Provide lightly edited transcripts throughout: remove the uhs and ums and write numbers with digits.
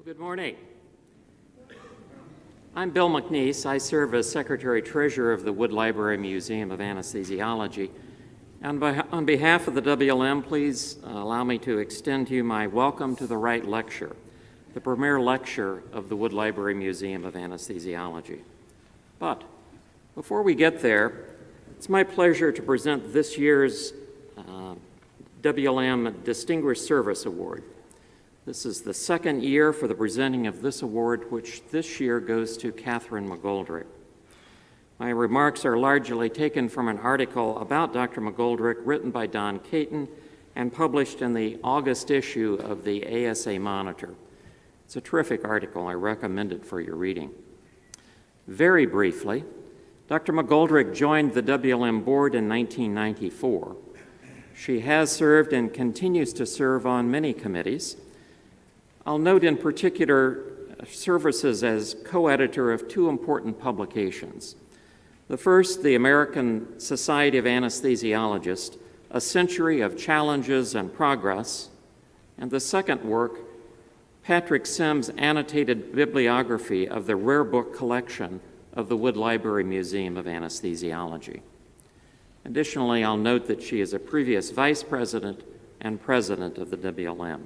Good morning. I'm Bill McNeese. I serve as Secretary-Treasurer of the Wood Library Museum of Anesthesiology. And on behalf of the WLM, please allow me to extend to you my welcome to the Wright Lecture, the premier lecture of the Wood Library Museum of Anesthesiology. But before we get there, it's my pleasure to present this year's WLM Distinguished Service Award. This is the second year for the presenting of this award, which this year goes to Catherine McGoldrick. My remarks are largely taken from an article about Dr. McGoldrick written by Don Caton and published in the August issue of the ASA Monitor. It's a terrific article. I recommend it for your reading. Very briefly, Dr. McGoldrick joined the WLM board in 1994. She has served and continues to serve on many committees. I'll note in particular services as co-editor of two important publications. The first, the American Society of Anesthesiologists, A Century of Challenges and Progress, and the second work, Patrick Sims' annotated bibliography of the rare book collection of the Wood Library Museum of Anesthesiology. Additionally, I'll note that she is a previous vice president and president of the WLM.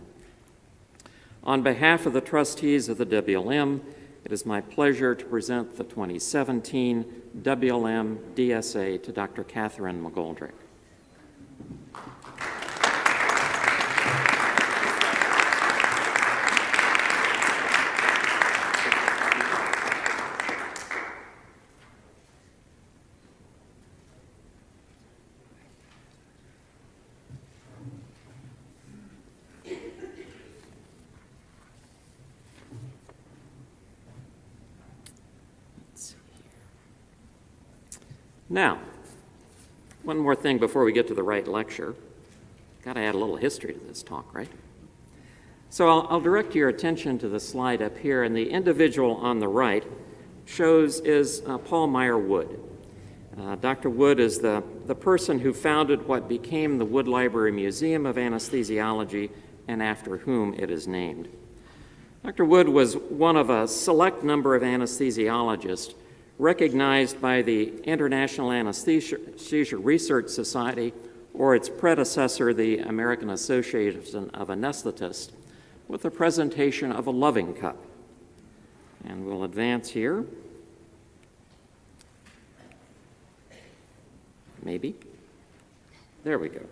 On behalf of the trustees of the WLM, it is my pleasure to present the 2017 WLM DSA to Dr. Catherine McGoldrick. Now, one more thing before we get to the Wright Lecture. Got to add a little history to this talk, right? So I'll direct your attention to the slide up here, and the individual on the right is Paul Meyer Wood. Dr. Wood is the person who founded what became the Wood Library Museum of Anesthesiology and after whom it is named. Dr. Wood was one of a select number of anesthesiologists recognized by the International Anesthesia Research Society, or its predecessor, the American Association of Anesthetists, with the presentation of a loving cup. And we'll advance here. Maybe. There we go.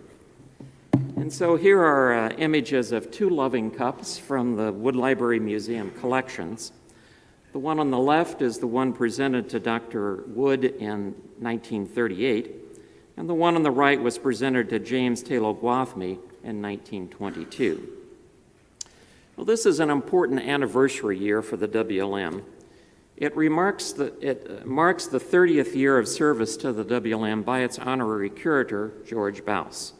And so here are images of two loving cups from the Wood Library Museum collections. The one on the left is the one presented to Dr. Wood in 1938, and the one on the right was presented to James Taylor Gwathmey in 1922. Well, this is an important anniversary year for the WLM. It marks the 30th year of service to the WLM by its honorary curator, George Baus.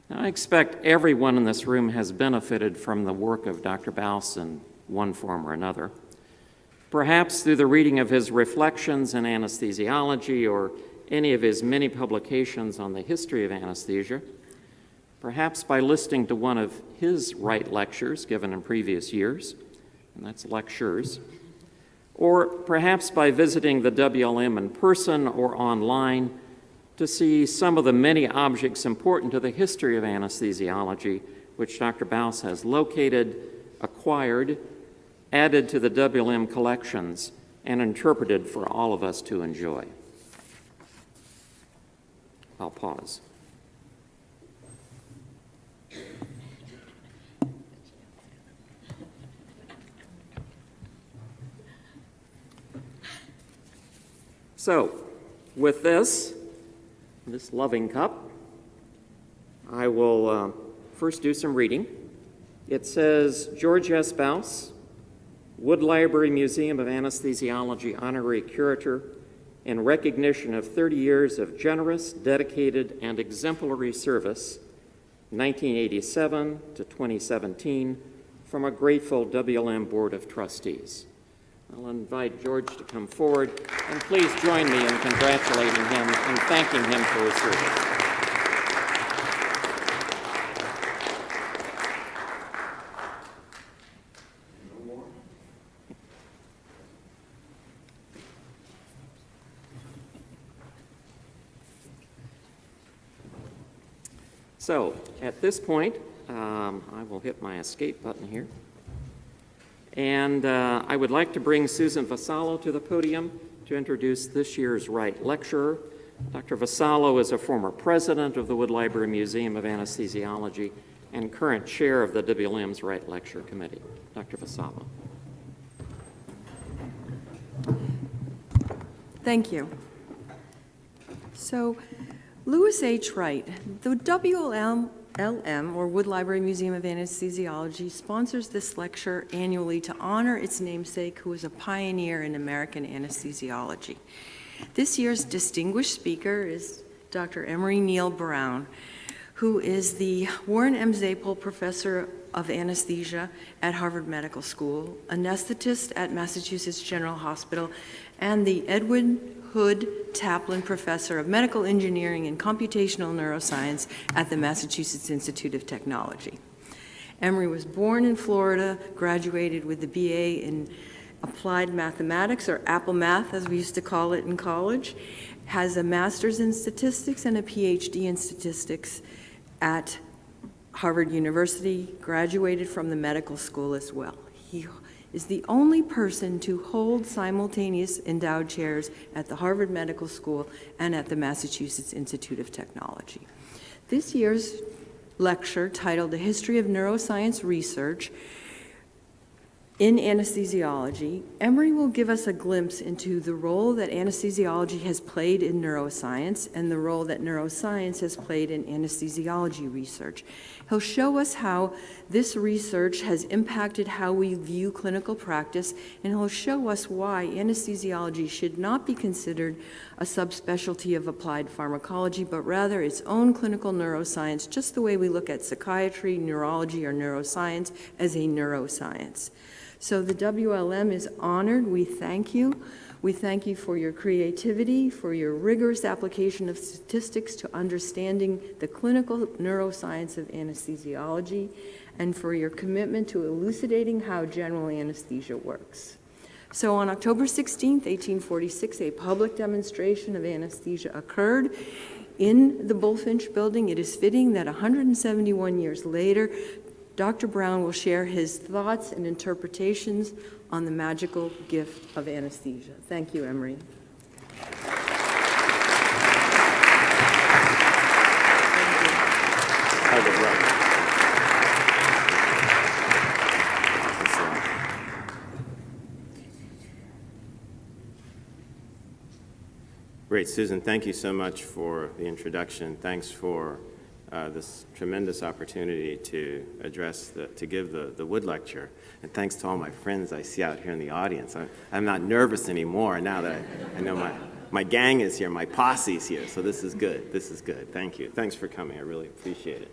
Now, I expect everyone in this room has benefited from the work of Dr. Baus in one form or another. Perhaps through the reading of his reflections in anesthesiology or any of his many publications on the history of anesthesia, perhaps by listening to one of his Wright lectures given in previous years, and that's lectures, or perhaps by visiting the WLM in person or online to see some of the many objects important to the history of anesthesiology which Dr. Baus has located, acquired, added to the WLM collections, and interpreted for all of us to enjoy. I'll pause. So, with this loving cup, I will first do some reading. It says, George S. Baus, Wood Library Museum of Anesthesiology Honorary Curator, in recognition of 30 years of generous, dedicated, and exemplary service, 1987 to 2017, from a grateful WLM Board of Trustees. I'll invite George to come forward, and please join me in congratulating him and thanking him for his service. No more? So at this point, I will hit my escape button here. And I would like to bring Susan Vassallo to the podium to introduce this year's Wright lecturer. Dr. Vassallo is a former president of the Wood Library Museum of Anesthesiology and current chair of the WLM's Wright Lecture Committee. Dr. Vassallo. Thank you. So, Louis H. Wright, the WLM, or Wood Library Museum of Anesthesiology, sponsors this lecture annually to honor its namesake, who was a pioneer in American anesthesiology. This year's distinguished speaker is Dr. Emery Neal Brown, who is the Warren M. Zapel Professor of Anesthesia at Harvard Medical School, anesthetist at Massachusetts General Hospital, and the Edwin Hood Taplin Professor of Medical Engineering and Computational Neuroscience at the Massachusetts Institute of Technology. Emery was born in Florida, graduated with the BA in Applied Mathematics, or Apple Math as we used to call it in college, has a master's in statistics and a Ph.D. in statistics at Harvard University, graduated from the medical school as well. He is the only person to hold simultaneous endowed chairs at the Harvard Medical School and at the Massachusetts Institute of Technology. This year's lecture, titled A History of Neuroscience Research in Anesthesiology, Emery will give us a glimpse into the role that anesthesiology has played in neuroscience and the role that neuroscience has played in anesthesiology research. He'll show us how this research has impacted how we view clinical practice, and he'll show us why anesthesiology should not be considered a subspecialty of applied pharmacology, but rather its own clinical neuroscience, just the way we look at psychiatry, neurology, or neuroscience as a neuroscience. So the WLM is honored. We thank you. We thank you for your creativity, for your rigorous application of statistics to understanding the clinical neuroscience of anesthesiology, and for your commitment to elucidating how general anesthesia works. So on October 16th, 1846, a public demonstration of anesthesia occurred in the Bullfinch building. It is fitting that 171 years later, Dr. Brown will share his thoughts and interpretations on the magical gift of anesthesia. Thank you, Emery. Great, Susan, thank you so much for the introduction. Thanks for this tremendous opportunity to give the Wood Lecture. And thanks to all my friends I see out here in the audience. I'm not nervous anymore now that I know my gang is here, my posse's here, so this is good. This is good. Thank you. Thanks for coming. I really appreciate it.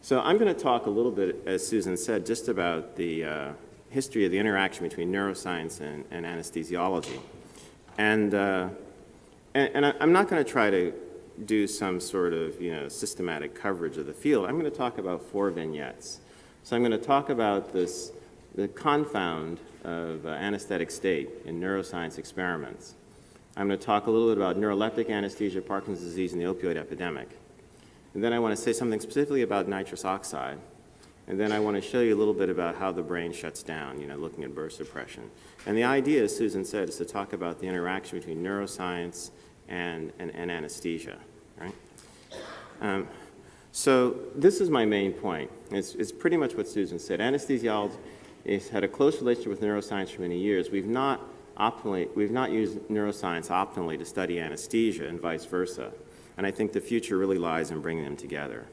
So I'm going to talk a little bit, as Susan said, just about the history of the interaction between neuroscience and anesthesiology. And I'm not going to try to do some sort of systematic coverage of the field. I'm going to talk about 4 vignettes. So I'm going to talk about the confound of anesthetic state in neuroscience experiments. I'm going to talk a little bit about neuroleptic anesthesia, Parkinson's disease, and the opioid epidemic. And then I want to say something specifically about nitrous oxide. And then I want to show you a little bit about how the brain shuts down, looking at burst suppression. And the idea, as Susan said, is to talk about the interaction between neuroscience and anesthesia, right? So this is my main point. It's pretty much what Susan said. Anesthesiology has had a close relationship with neuroscience for many years. We've not used neuroscience optimally to study anesthesia and vice versa. And I think the future really lies in bringing them together.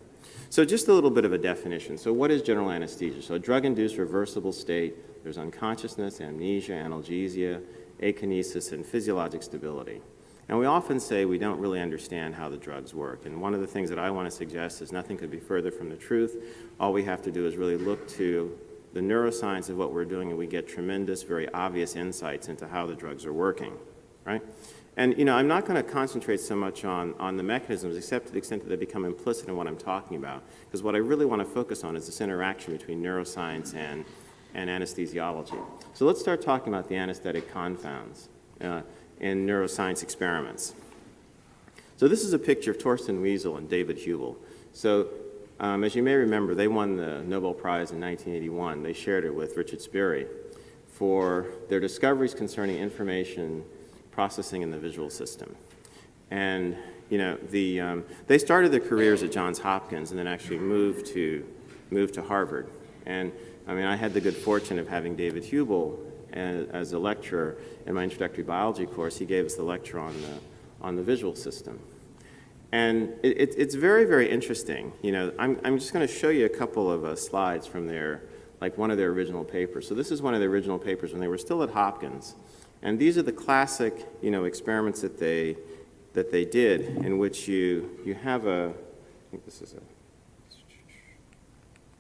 So just a little bit of a definition. So what is general anesthesia? So a drug-induced reversible state. There's unconsciousness, amnesia, analgesia, akinesis, and physiologic stability. And we often say we don't really understand how the drugs work. And one of the things that I want to suggest is nothing could be further from the truth. All we have to do is really look to the neuroscience of what we're doing, and we get tremendous, very obvious insights into how the drugs are working, right? And I'm not going to concentrate so much on the mechanisms, except to the extent that they become implicit in what I'm talking about. Because what I really want to focus on is this interaction between neuroscience and anesthesiology. So let's start talking about the anesthetic confounds in neuroscience experiments. So this is a picture of Torsten Wiesel and David Hubel. So As you may remember, they won the Nobel Prize in 1981. They shared it with Richard Sperry for their discoveries concerning information processing in the visual system. And you know, they started their careers at Johns Hopkins and then actually moved to Harvard. And I mean, I had the good fortune of having David Hubel as a lecturer in my introductory biology course. He gave us the lecture on the visual system. And it's very, very interesting. You know, I'm just going to show you a couple of slides from one of their original papers. So this is one of their original papers when they were still at Hopkins. And these are the classic, you know, experiments that they did, in which you have I think this is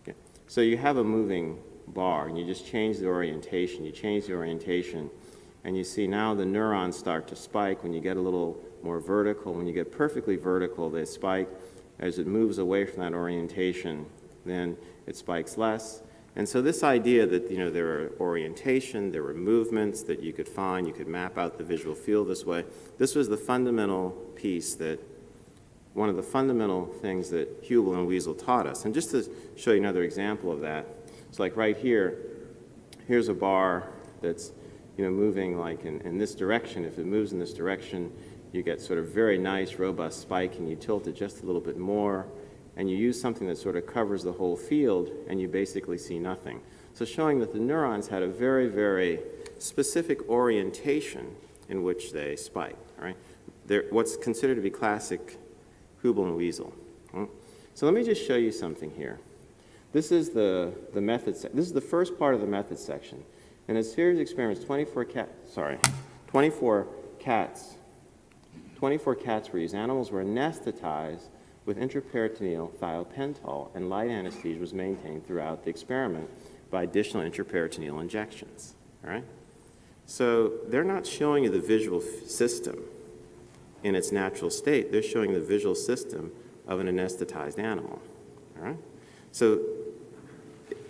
yeah. So you have a moving bar, and you just change the orientation. You change the orientation, and you see now the neurons start to spike when you get a little more vertical. When you get perfectly vertical, they spike. As it moves away from that orientation, then it spikes less. And so this idea that, you know, there are orientation, there were movements that you could find, you could map out the visual field this way. This was the fundamental piece one of the fundamental things that Hubel and Wiesel taught us. And just to show you another example of that, it's like right here, here's a bar that's, you know, moving like in this direction. If it moves in this direction, you get sort of very nice, robust spike, and you tilt it just a little bit more, and you use something that sort of covers the whole field, and you basically see nothing. So showing that the neurons had a very, very specific orientation in which they spike, all right? They're what's considered to be classic Hubel and Wiesel. So let me just show you something here. This is the method this is the first part of the method section. In a series of experiments, 24 cats were used. Animals were anesthetized with intraperitoneal thiopental, and light anesthesia was maintained throughout the experiment by additional intraperitoneal injections. All right? So they're not showing you the visual system in its natural state. They're showing the visual system of an anesthetized animal. All right? So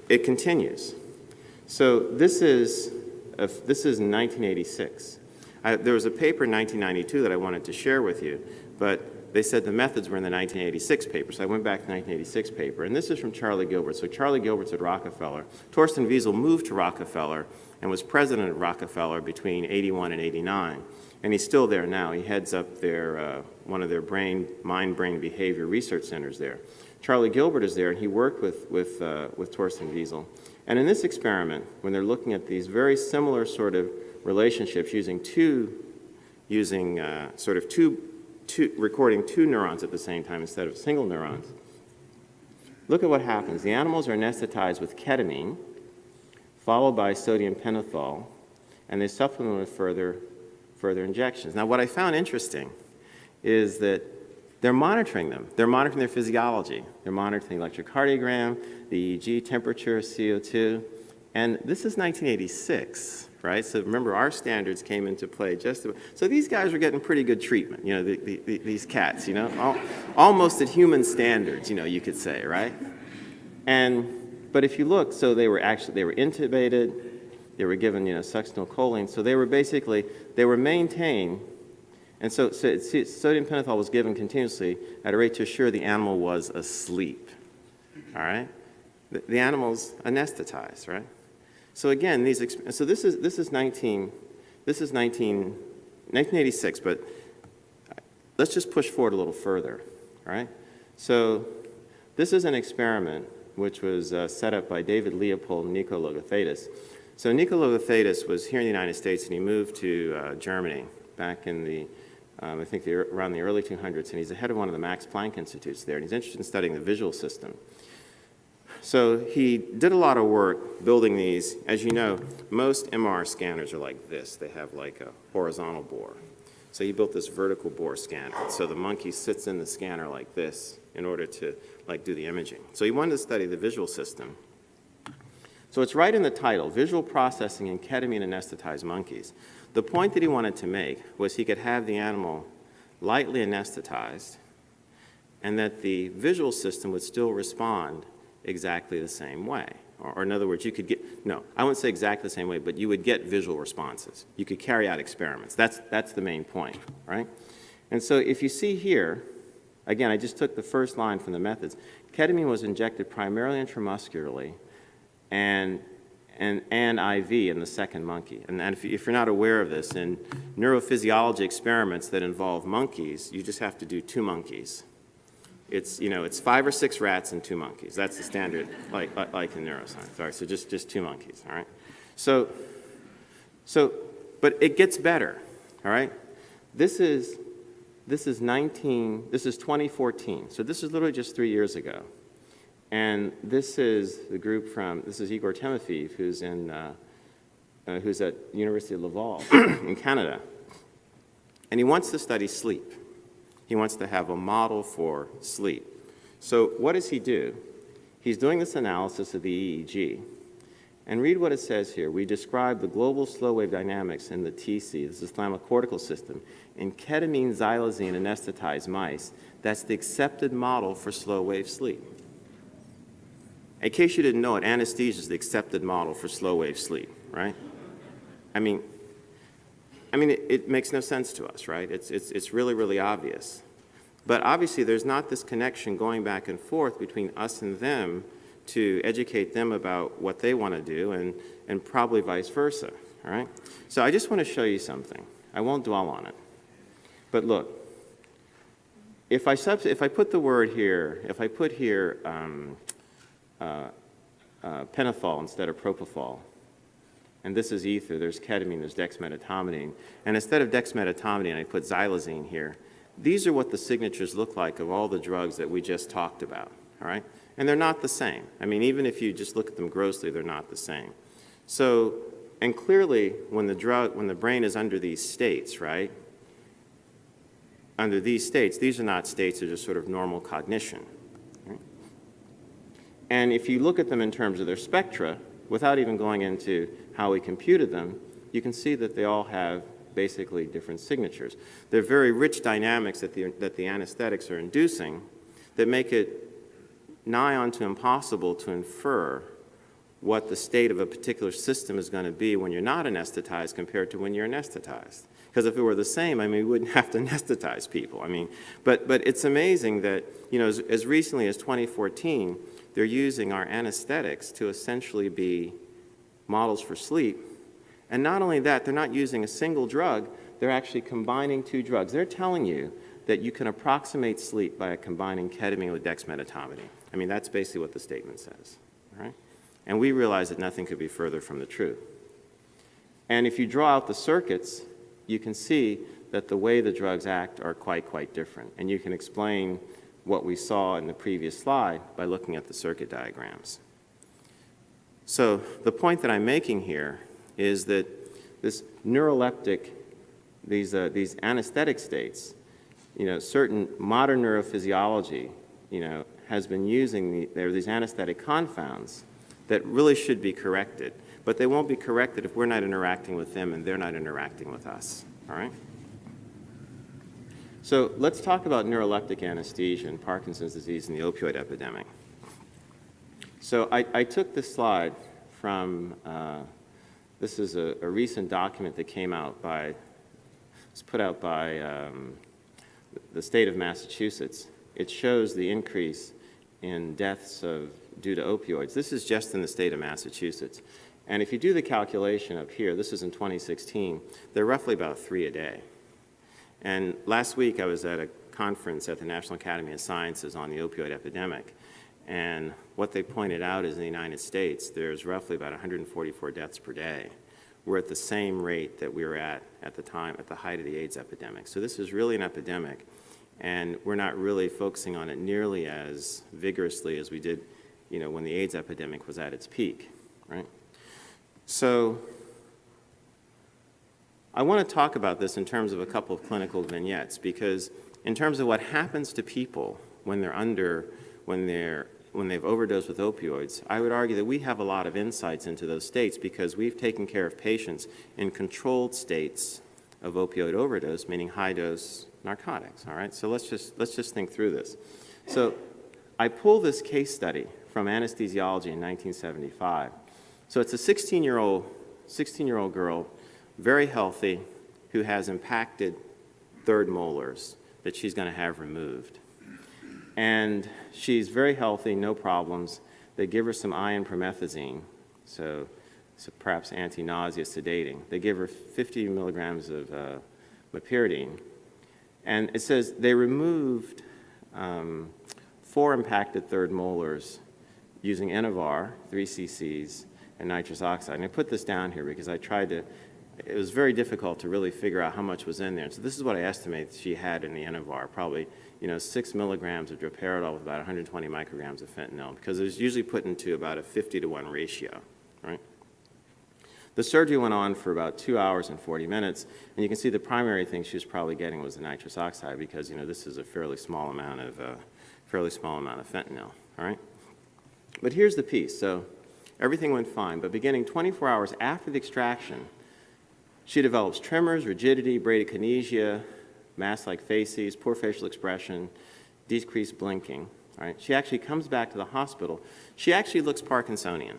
it continues. So this is 1986. There was a paper in 1992 that I wanted to share with you, but they said the methods were in the 1986 paper, so I went back to the 1986 paper. And this is from Charlie Gilbert. So Charlie Gilbert's at Rockefeller. Torsten Wiesel moved to Rockefeller and was president of Rockefeller between 81 and 89. And he's still there now. He heads up their, one of their mind-brain behavior research centers there. Charlie Gilbert is there, and he worked with Torsten Wiesel. And in this experiment, when they're looking at these very similar sort of relationships recording two neurons at the same time instead of single neurons, look at what happens. The animals are anesthetized with ketamine, followed by sodium pentothal, and they supplement with further injections. Now, what I found interesting is that they're monitoring them. They're monitoring their physiology. They're monitoring the electrocardiogram, the EEG, temperature, CO2, and this is 1986, right? So remember, our standards came into play so these guys were getting pretty good treatment, you know, these cats, you know, almost at human standards, you know, you could say, right? But if you look, so they were intubated, they were given, you know, succinylcholine, so they were maintained. And so sodium pentothal was given continuously at a rate to assure the animal was asleep, all right? The animal's anesthetized, right? So again, this is 1986, but let's just push forward a little further, all right? So this is an experiment which was set up by David Leopold and Nico Logothetis. So Nico Logothetis was here in the United States, and he moved to Germany back in the I think around the early 200s, and he's the head of one of the Max Planck Institutes there, and he's interested in studying the visual system. So he did a lot of work building these. As you know, most MR scanners are like this. They have like a horizontal bore. So he built this vertical bore scanner. So the monkey sits in the scanner like this in order to like do the imaging. So he wanted to study the visual system. So it's right in the title, Visual Processing in Ketamine Anesthetized Monkeys. The point that he wanted to make was he could have the animal lightly anesthetized and that the visual system would still respond exactly the same way. Or in other words, you could get, no, I wouldn't say exactly the same way, but you would get visual responses. You could carry out experiments. That's the main point, right? And so if you see here, Again, I just took the first line from the methods. Ketamine was injected primarily intramuscularly and IV in the second monkey. And if you're not aware of this, in neurophysiology experiments that involve monkeys, you just have to do 2 monkeys. It's 5 or 6 rats and 2 monkeys. That's the standard, like in neuroscience. All right, so just 2 monkeys, all right? But it gets better, all right? This is 2014, so this is literally just 3 years ago. And this is the group this is Igor Timofeev, who's at University of Laval in Canada. And he wants to study sleep. He wants to have a model for sleep. So what does he do? He's doing this analysis of the EEG. And read what it says here. We describe the global slow wave dynamics in the TC, this is thalamocortical system, in ketamine xylazine anesthetized mice. That's the accepted model for slow wave sleep. In case you didn't know it, anesthesia is the accepted model for slow wave sleep, right? I mean, it makes no sense to us, right? It's really, really obvious. But obviously, there's not this connection going back and forth between us and them to educate them about what they want to do, and probably vice versa, all right? So I just want to show you something. I won't dwell on it. But look, if I put the word here, if I put here pentothal instead of propofol, and this is ether, there's ketamine, there's dexmedetomidine, and instead of dexmedetomidine, I put xylazine here. These are what the signatures look like of all the drugs that we just talked about, all right? And they're not the same. I mean, even if you just look at them grossly, they're not the same. So, and clearly, when the brain is under these states, right? Under these states, these are not states, they're just sort of normal cognition. Right? And if you look at them in terms of their spectra, without even going into how we computed them, you can see that they all have basically different signatures. They're very rich dynamics that the anesthetics are inducing that make it nigh onto impossible to infer what the state of a particular system is going to be when you're not anesthetized compared to when you're anesthetized. Because if it were the same, I mean, we wouldn't have to anesthetize people. I mean, but it's amazing that, as recently as 2014, they're using our anesthetics to essentially be models for sleep. And not only that, they're not using a single drug, they're actually combining 2 drugs. They're telling you that you can approximate sleep by combining ketamine with dexmedetomidine. I mean, that's basically what the statement says, all right? And we realize that nothing could be further from the truth. And if you draw out the circuits, you can see that the way the drugs act are quite different. And you can explain what we saw in the previous slide by looking at the circuit diagrams. So the point that I'm making here is that this neuroleptic, these anesthetic states, certain modern neurophysiology, has been using these anesthetic confounds that really should be corrected. But they won't be corrected if we're not interacting with them and they're not interacting with us, all right? So let's talk about neuroleptic anesthesia and Parkinson's disease and the opioid epidemic. So I took this slide from, this is a recent document that came out it's put out by the state of Massachusetts. It shows the increase in deaths due to opioids. This is just in the state of Massachusetts. And if you do the calculation up here, this is in 2016, they're roughly about 3 a day. And last week I was at a conference at the National Academy of Sciences on the opioid epidemic. And what they pointed out is in the United States, there's roughly about 144 deaths per day. We're at the same rate that we were at the time, at the height of the AIDS epidemic. So this is really an epidemic, and we're not really focusing on it nearly as vigorously as we did, when the AIDS epidemic was at its peak, right? So I want to talk about this in terms of a couple of clinical vignettes, because in terms of what happens to people when they've overdosed with opioids, I would argue that we have a lot of insights into those states because we've taken care of patients in controlled states of opioid overdose, meaning high-dose narcotics, all right? So let's just think through this. So I pulled this case study from Anesthesiology in 1975. So it's a 16-year-old girl, very healthy, who has impacted third molars that she's going to have removed. And she's very healthy, no problems. They give her some iron promethazine, so perhaps anti-nausea sedating. They give her 50 milligrams of meperidine. And it says they removed 4 impacted third molars using Enovar, 3 cc's, and nitrous oxide. And I put this down here because I tried to, it was very difficult to really figure out how much was in there. And so this is what I estimate she had in the Enovar, probably 6 milligrams of droperidol with about 120 micrograms of fentanyl, because it was usually put into about a 50-to-1 ratio, right? The surgery went on for about 2 hours and 40 minutes, and you can see the primary thing she was probably getting was the nitrous oxide, because this is a fairly small amount of fentanyl, all right? But here's the piece. So everything went fine, but beginning 24 hours after the extraction, she develops tremors, rigidity, bradykinesia, mass-like facies, poor facial expression, decreased blinking, all right? She actually comes back to the hospital. She actually looks Parkinsonian,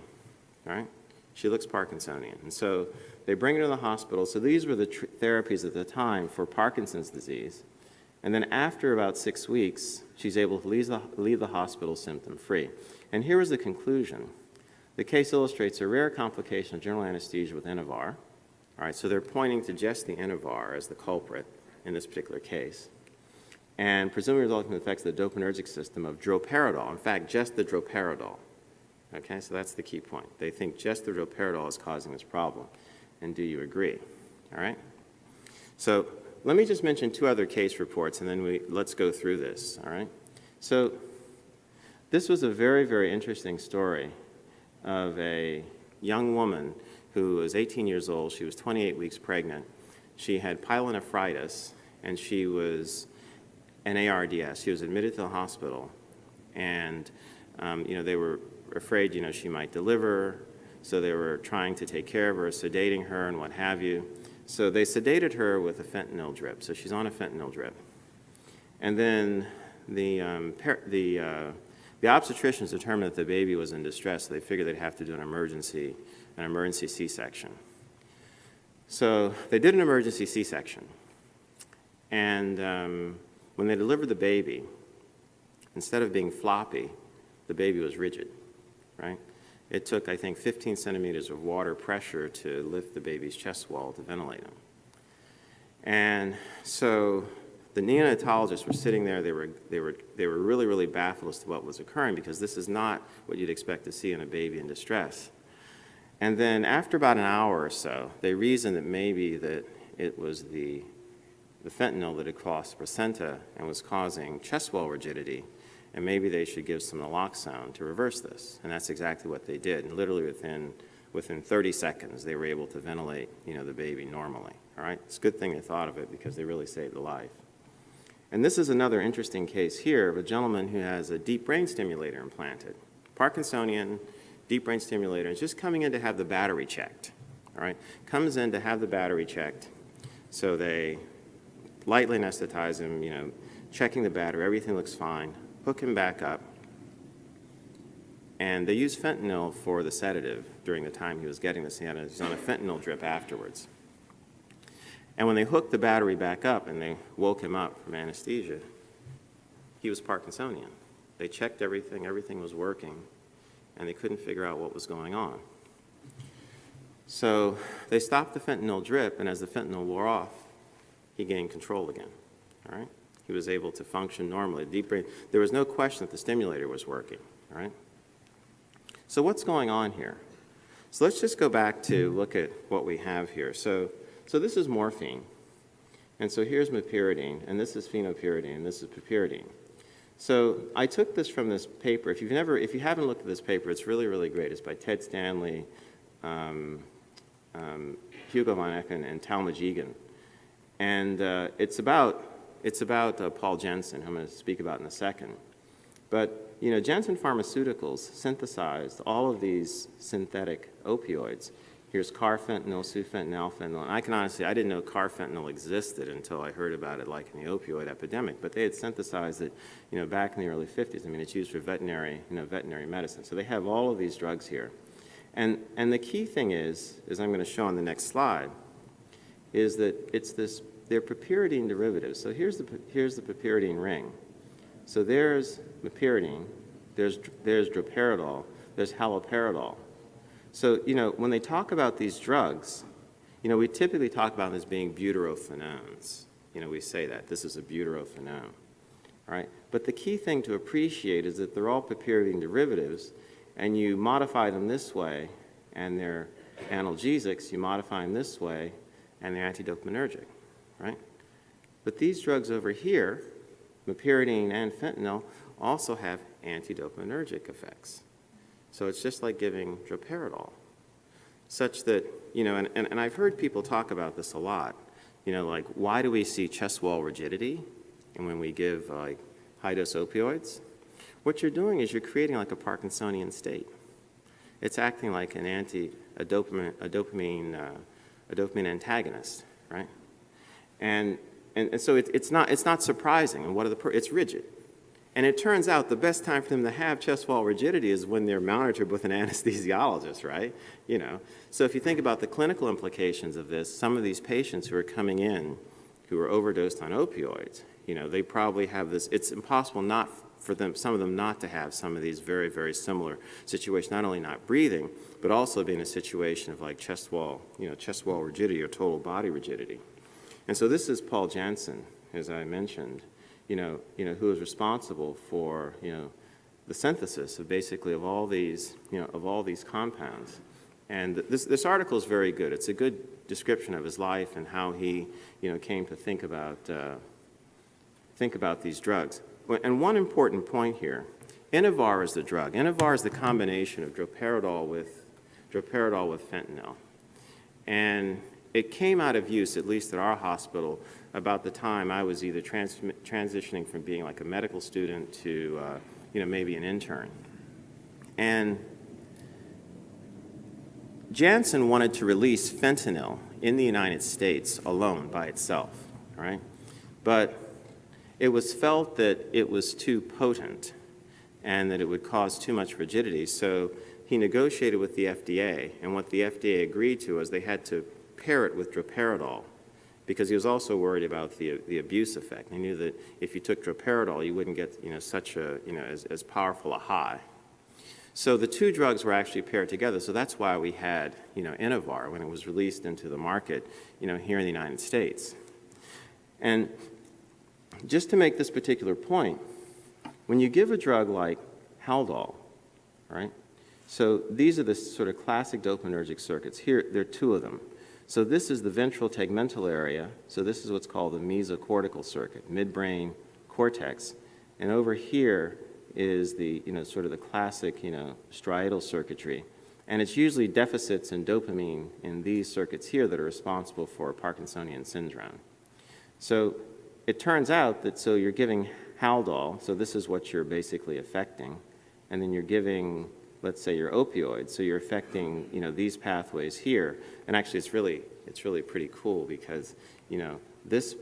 all right? She looks Parkinsonian. And so they bring her to the hospital. So these were the therapies at the time for Parkinson's disease. And then after about 6 weeks, she's able to leave the hospital symptom-free. And here was the conclusion. The case illustrates a rare complication of general anesthesia with Enovar. All right, so they're pointing to just the Enovar as the culprit in this particular case, and presumably resulting in the effects of the dopaminergic system of droperidol. In fact, just the droperidol. Okay, so that's the key point. They think just the droperidol is causing this problem. And do you agree? All right? So let me just mention 2 other case reports, and then let's go through this. All right? So this was a very, very interesting story of a young woman who was 18 years old. She was 28 weeks pregnant. She had pyelonephritis, and she was an ARDS. She was admitted to the hospital, and they were afraid she might deliver, so they were trying to take care of her, sedating her and what have you. So they sedated her with a fentanyl drip. So she's on a fentanyl drip. And then the obstetricians determined that the baby was in distress, so they figured they'd have to do an emergency C-section. So they did an emergency C-section. And when they delivered the baby, instead of being floppy, the baby was rigid, right? It took, I think, 15 centimeters of water pressure to lift the baby's chest wall to ventilate him. And so the neonatologists were sitting there. They were really, really baffled as to what was occurring, because this is not what you'd expect to see in a baby in distress. And then after about an hour or so, they reasoned that maybe that it was the fentanyl that had crossed the placenta and was causing chest wall rigidity, and maybe they should give some naloxone to reverse this. And that's exactly what they did. And literally within 30 seconds, they were able to ventilate, the baby normally. All right? It's a good thing they thought of it, because they really saved a life. And this is another interesting case here of a gentleman who has a deep brain stimulator implanted. Parkinsonian, deep brain stimulator, and just coming in to have the battery checked. All right? Comes in to have the battery checked. So they lightly anesthetize him, checking the battery, everything looks fine. Hook him back up, and they used fentanyl for the sedative during the time he was getting this. He's on a fentanyl drip afterwards. And when they hooked the battery back up and they woke him up from anesthesia, he was Parkinsonian. They checked everything was working, and they couldn't figure out what was going on. So they stopped the fentanyl drip, and as the fentanyl wore off, he gained control again, all right? He was able to function normally. Deep brain, there was no question that the stimulator was working, all right? So what's going on here? So let's just go back to look at what we have here. So this is morphine, and so here's meperidine, and this is phenopyridine, and this is piperidine. So I took this from this paper. If you haven't looked at this paper, it's really, really great. It's by Ted Stanley, Hugo von Ecken, and Talmadge Egan. And it's about Paul Jensen, who I'm going to speak about in a second. But, Janssen Pharmaceuticals synthesized all of these synthetic opioids. Here's carfentanyl, sufentanil, alfentanil. And I didn't know carfentanyl existed until I heard about it, like in the opioid epidemic. But they had synthesized it, back in the early 50s. I mean, it's used for veterinary medicine. So they have all of these drugs here. And the key thing is, as I'm going to show on the next slide, is that they're piperidine derivatives. So here's the piperidine ring. So there's meperidine, there's droperidol, there's haloperidol. So, when they talk about these drugs, we typically talk about them as being butyrophenones. We say that. This is a butyrophenone. All right? But the key thing to appreciate is that they're all piperidine derivatives, and you modify them this way, and they're analgesics. You modify them this way, and they're antidopaminergic. Right? But these drugs over here, meperidine and fentanyl, also have antidopaminergic effects. So it's just like giving droperidol, such that, and I've heard people talk about this a lot, like, why do we see chest wall rigidity and when we give high-dose opioids? What you're doing is you're creating like a Parkinsonian state. It's acting like a dopamine antagonist, right? And so it's not surprising. And it's rigid. And it turns out the best time for them to have chest wall rigidity is when they're monitored with an anesthesiologist, right? So if you think about the clinical implications of this, some of these patients who are coming in who are overdosed on opioids, they probably have this. It's impossible not for them, some of them not to have some of these very, very similar situations, not only not breathing, but also being in a situation of like chest wall rigidity or total body rigidity. And so this is Paul Janssen, as I mentioned, who is responsible for, the synthesis of basically of all these compounds. And this article is very good. It's a good description of his life and how he, came to think about these drugs. And one important point here, Inovar is the drug. Inovar is the combination of droperidol with fentanyl. And it came out of use, at least at our hospital, about the time I was either transitioning from being like a medical student to, maybe an intern. And Janssen wanted to release fentanyl in the United States alone by itself, all right? But it was felt that it was too potent and that it would cause too much rigidity. So he negotiated with the FDA, and what the FDA agreed to was they had to pair it with droperidol, because he was also worried about the abuse effect. He knew that if you took droperidol, you wouldn't get such a as powerful a high. So the two drugs were actually paired together. So that's why we had Inovar when it was released into the market here in the United States. And just to make this particular point, when you give a drug like Haldol, right? So these are the sort of classic dopaminergic circuits. Here, there are two of them. So this is the ventral tegmental area. So this is what's called the mesocortical circuit, midbrain cortex. And over here is the, sort of the classic, striatal circuitry. And it's usually deficits in dopamine in these circuits here that are responsible for Parkinsonian syndrome. So it turns out that so you're giving Haldol, so this is what you're basically affecting, and then you're giving, let's say, your opioids, so you're affecting, these pathways here. And actually, it's really pretty cool because, this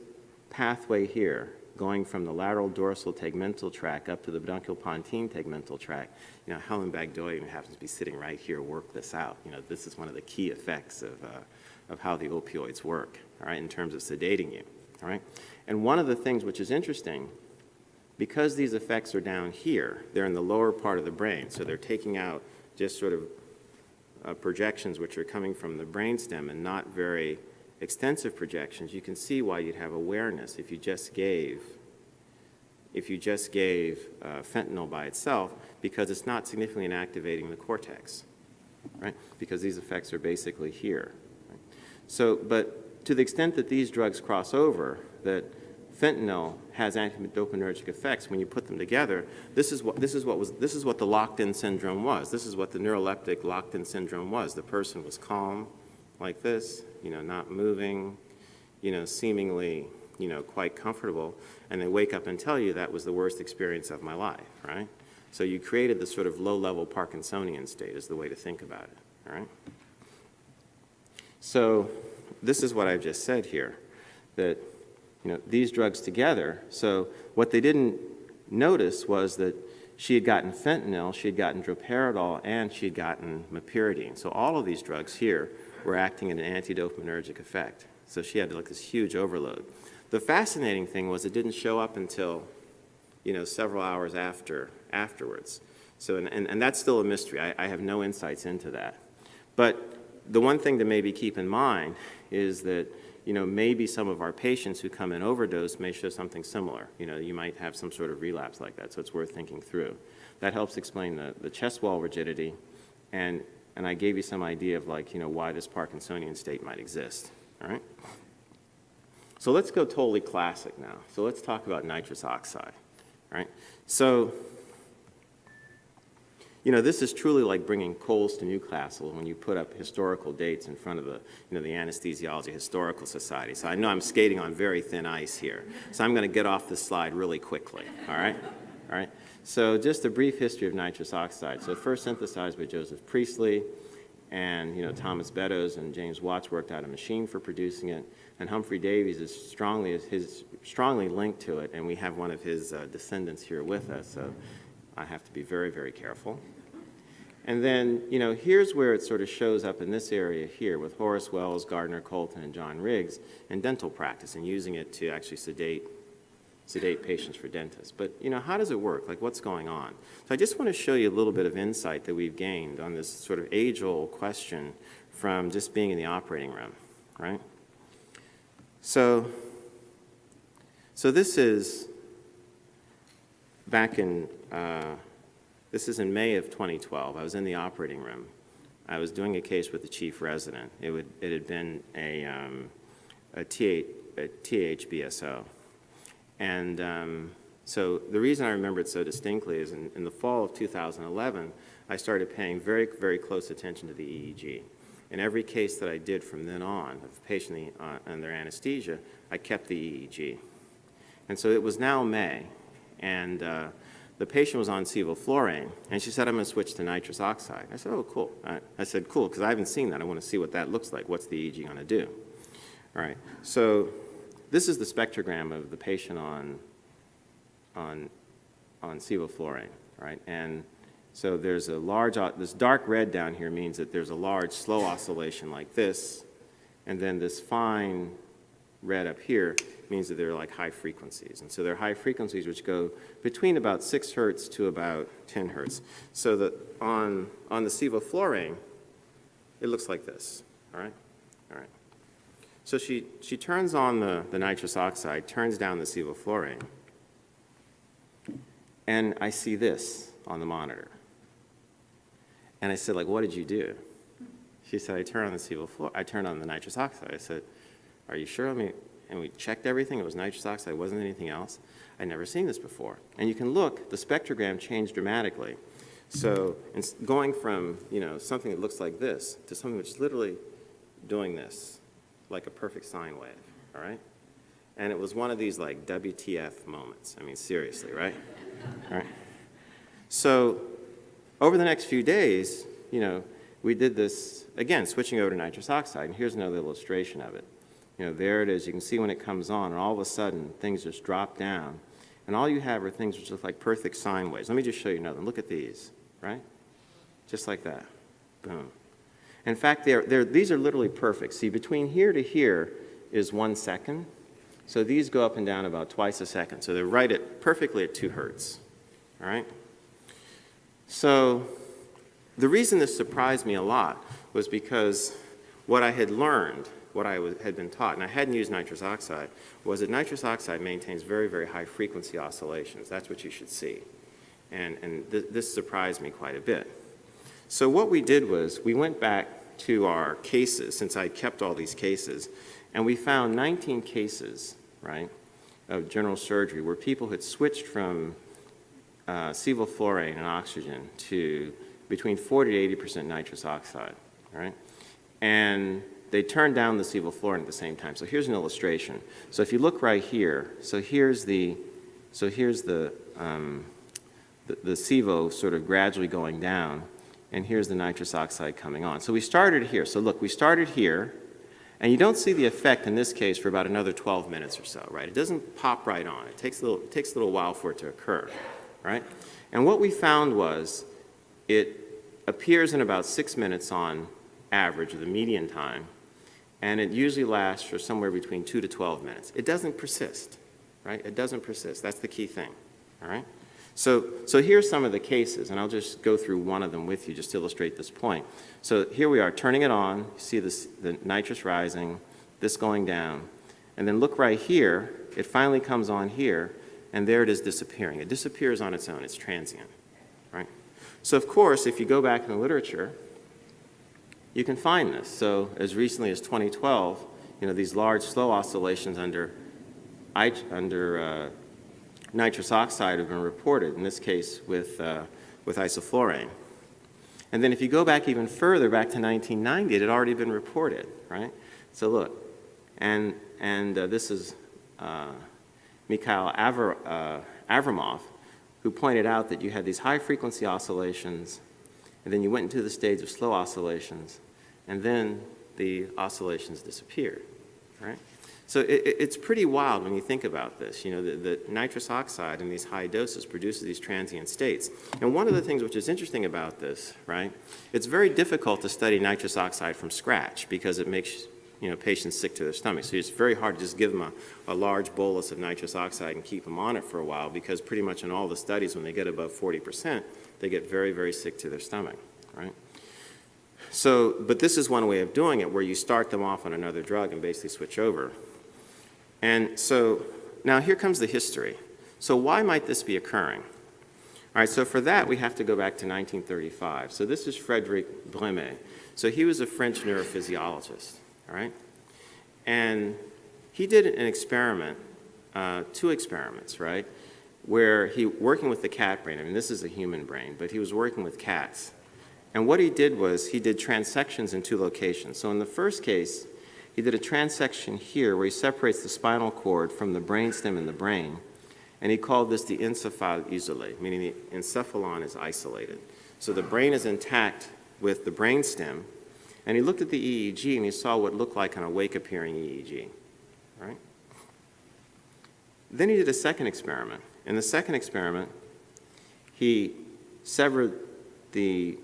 pathway here, going from the lateral dorsal tegmental tract up to the pedunculopontine tegmental tract, Helen Bagdoy, who happens to be sitting right here, worked this out. This is one of the key effects of how the opioids work, all right, in terms of sedating you, all right? And one of the things which is interesting, because these effects are down here, they're in the lower part of the brain, so they're taking out just sort of projections which are coming from the brainstem and not very extensive projections. You can see why you'd have awareness if you just gave fentanyl by itself, because it's not significantly inactivating the cortex, right? Because these effects are basically here. Right? So, but to the extent that these drugs cross over, that fentanyl has antidopaminergic effects when you put them together. This is what the locked-in syndrome was. This is what the neuroleptic locked-in syndrome was. The person was calm, like this, not moving, seemingly, quite comfortable, and they wake up and tell you that was the worst experience of my life, right? So you created this sort of low-level Parkinsonian state is the way to think about it, all right? So this is what I've just said here, that these drugs together, so what they didn't notice was that she had gotten fentanyl, she had gotten droperidol, and she had gotten meperidine. So all of these drugs here were acting in an antidopaminergic effect. So she had like this huge overload. The fascinating thing was it didn't show up until several hours afterwards. So, and that's still a mystery. I have no insights into that. But the one thing to maybe keep in mind is that, maybe some of our patients who come in overdose may show something similar. You might have some sort of relapse like that, so it's worth thinking through. That helps explain the chest wall rigidity, and I gave you some idea of why this Parkinsonian state might exist, all right? So let's go totally classic now. So let's talk about nitrous oxide, all right? So, this is truly like bringing coals to Newcastle when you put up historical dates in front of the Anesthesiology Historical Society. So I know I'm skating on very thin ice here. So I'm going to get off this slide really quickly, all right? All right. So just a brief history of nitrous oxide. So first synthesized by Joseph Priestley, and Thomas Beddoes and James Watts worked out a machine for producing it, and Humphrey Davies is strongly linked to it, and we have one of his descendants here with us, so I have to be very, very careful. And then, here's where it sort of shows up in this area here with Horace Wells, Gardner Colton, and John Riggs in dental practice and using it to actually sedate patients for dentists. But, how does it work? Like, what's going on? So I just want to show you a little bit of insight that we've gained on this sort of age-old question from just being in the operating room, right? So this is back in, this is in May of 2012. I was in the operating room. I was doing a case with the chief resident. It had been a THBSO. And so the reason I remember it so distinctly is in the fall of 2011, I started paying very, very close attention to the EEG. In every case that I did from then on, of the patient under anesthesia, I kept the EEG. And so it was now May, and the patient was on sevoflurane, and she said, I'm going to switch to nitrous oxide. I said, oh, cool. I said, cool, because I haven't seen that. I want to see what that looks like. What's the EEG going to do? All right, so this is the spectrogram of the patient on sevoflurane, right? And so there's a large, this dark red down here means that there's a large slow oscillation like this, and then this fine red up here means that they're like high frequencies. And so they're high frequencies which go between about 6 hertz to about 10 hertz. So that on the sevoflurane, it looks like this, all right? All right. So she turns on the nitrous oxide, turns down the sevoflurane, and I see this on the monitor. And I said, what did you do? She said, I turned on the nitrous oxide. I said, are you sure? And we checked everything. It was nitrous oxide. It wasn't anything else. I'd never seen this before. And you can look, the spectrogram changed dramatically. So going from, something that looks like this to something which is literally doing this, like a perfect sine wave, all right? And it was one of these like WTF moments. I mean, seriously, right? All right. So over the next few days, we did this, again, switching over to nitrous oxide. And here's another illustration of it. There it is. You can see when it comes on, and all of a sudden, things just drop down. And all you have are things which look like perfect sine waves. Let me just show you another one. Look at these, right? Just like that. Boom. In fact, these are literally perfect. See, between here to here is 1 second. So these go up and down about twice a second. So they're right perfectly at 2 hertz, all right? So the reason this surprised me a lot was because what I had learned, what I had been taught, and I hadn't used nitrous oxide, was that nitrous oxide maintains very, very high frequency oscillations. That's what you should see. And this surprised me quite a bit. So what we did was we went back to our cases, since I kept all these cases, and we found 19 cases, right, of general surgery where people had switched from sevoflurane and oxygen to between 40 to 80% nitrous oxide, right? And they turned down the sevoflurane at the same time. So here's an illustration. So if you look right here, here's the sevo sort of gradually going down, and here's the nitrous oxide coming on. So we started here. So look, we started here, and you don't see the effect in this case for about another 12 minutes or so, right? It doesn't pop right on. It takes a little while for it to occur, right? And what we found was it appears in about 6 minutes on average, or the median time, and it usually lasts for somewhere between 2 to 12 minutes. It doesn't persist, right? It doesn't persist. That's the key thing, all right? So here's some of the cases, and I'll just go through one of them with you just to illustrate this point. So here we are turning it on. You see this, the nitrous rising, this going down. And then look right here. It finally comes on here, and there it is disappearing. It disappears on its own. It's transient, right? So of course, if you go back in the literature, you can find this. So as recently as 2012, these large slow oscillations under nitrous oxide have been reported, in this case with isoflurane. And then if you go back even further, back to 1990, it had already been reported, right? So look, and this is Mikhail Avramov, who pointed out that you had these high-frequency oscillations, and then you went into the stage of slow oscillations, and then the oscillations disappeared, right? So it's pretty wild when you think about this. The nitrous oxide in these high doses produces these transient states. And one of the things which is interesting about this, right, it's very difficult to study nitrous oxide from scratch because it makes patients sick to their stomach. So it's very hard to just give them a large bolus of nitrous oxide and keep them on it for a while, because pretty much in all the studies, when they get above 40%, they get very, very sick to their stomach, right? So, but this is one way of doing it, where you start them off on another drug and basically switch over. And so now here comes the history. So why might this be occurring? All right, so for that, we have to go back to 1935. So this is Frédéric Bremet. So he was a French neurophysiologist, all right? And he did an experiment, 2 experiments, right, where he, working with the cat brain, I mean, this is a human brain, but he was working with cats. And what he did was he did transections in 2 locations. So in the first case, he did a transection here where he separates the spinal cord from the brainstem in the brain, and he called this the encephale isolé, meaning the encephalon is isolated. So the brain is intact with the brainstem, and he looked at the EEG and he saw what looked like an awake appearing EEG, right? Then he did a second experiment. In the second experiment, he separated the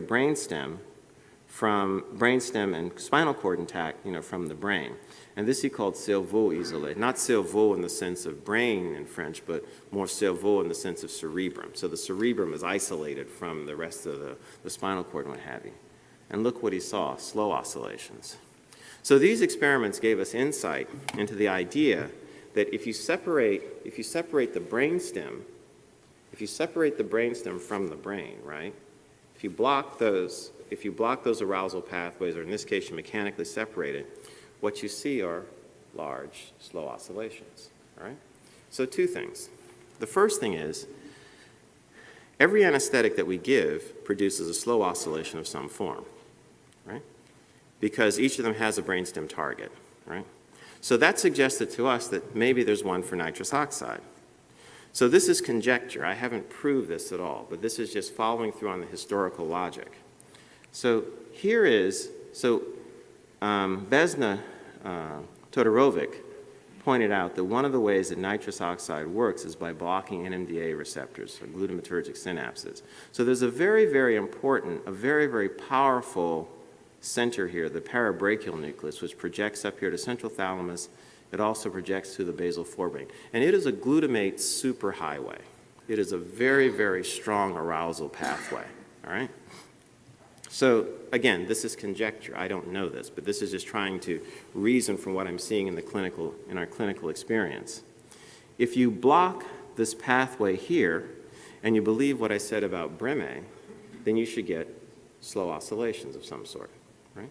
brainstem from brainstem and spinal cord intact, from the brain. And this he called cerveau isolé. Not cerveau in the sense of brain in French, but more cerveau in the sense of cerebrum. So the cerebrum is isolated from the rest of the spinal cord and what have you. And look what he saw, slow oscillations. So these experiments gave us insight into the idea that if you separate the brainstem from the brain, right? If you block those arousal pathways, or in this case you mechanically separate it, what you see are large, slow oscillations, all right? So 2 things. The first thing is, every anesthetic that we give produces a slow oscillation of some form, right? Because each of them has a brainstem target, right? So that suggested to us that maybe there's one for nitrous oxide. So this is conjecture. I haven't proved this at all, but this is just following through on the historical logic. So here is, Vesna Todorovic pointed out that one of the ways that nitrous oxide works is by blocking NMDA receptors, or glutamatergic synapses. So there's a very, very important, a very, very powerful center here, the parabrachial nucleus, which projects up here to central thalamus. It also projects to the basal forebrain. And it is a glutamate superhighway. It is a very, very strong arousal pathway, all right? So again, this is conjecture. I don't know this, but this is just trying to reason from what I'm seeing in our clinical experience. If you block this pathway here, and you believe what I said about Bremet, then you should get slow oscillations of some sort, right?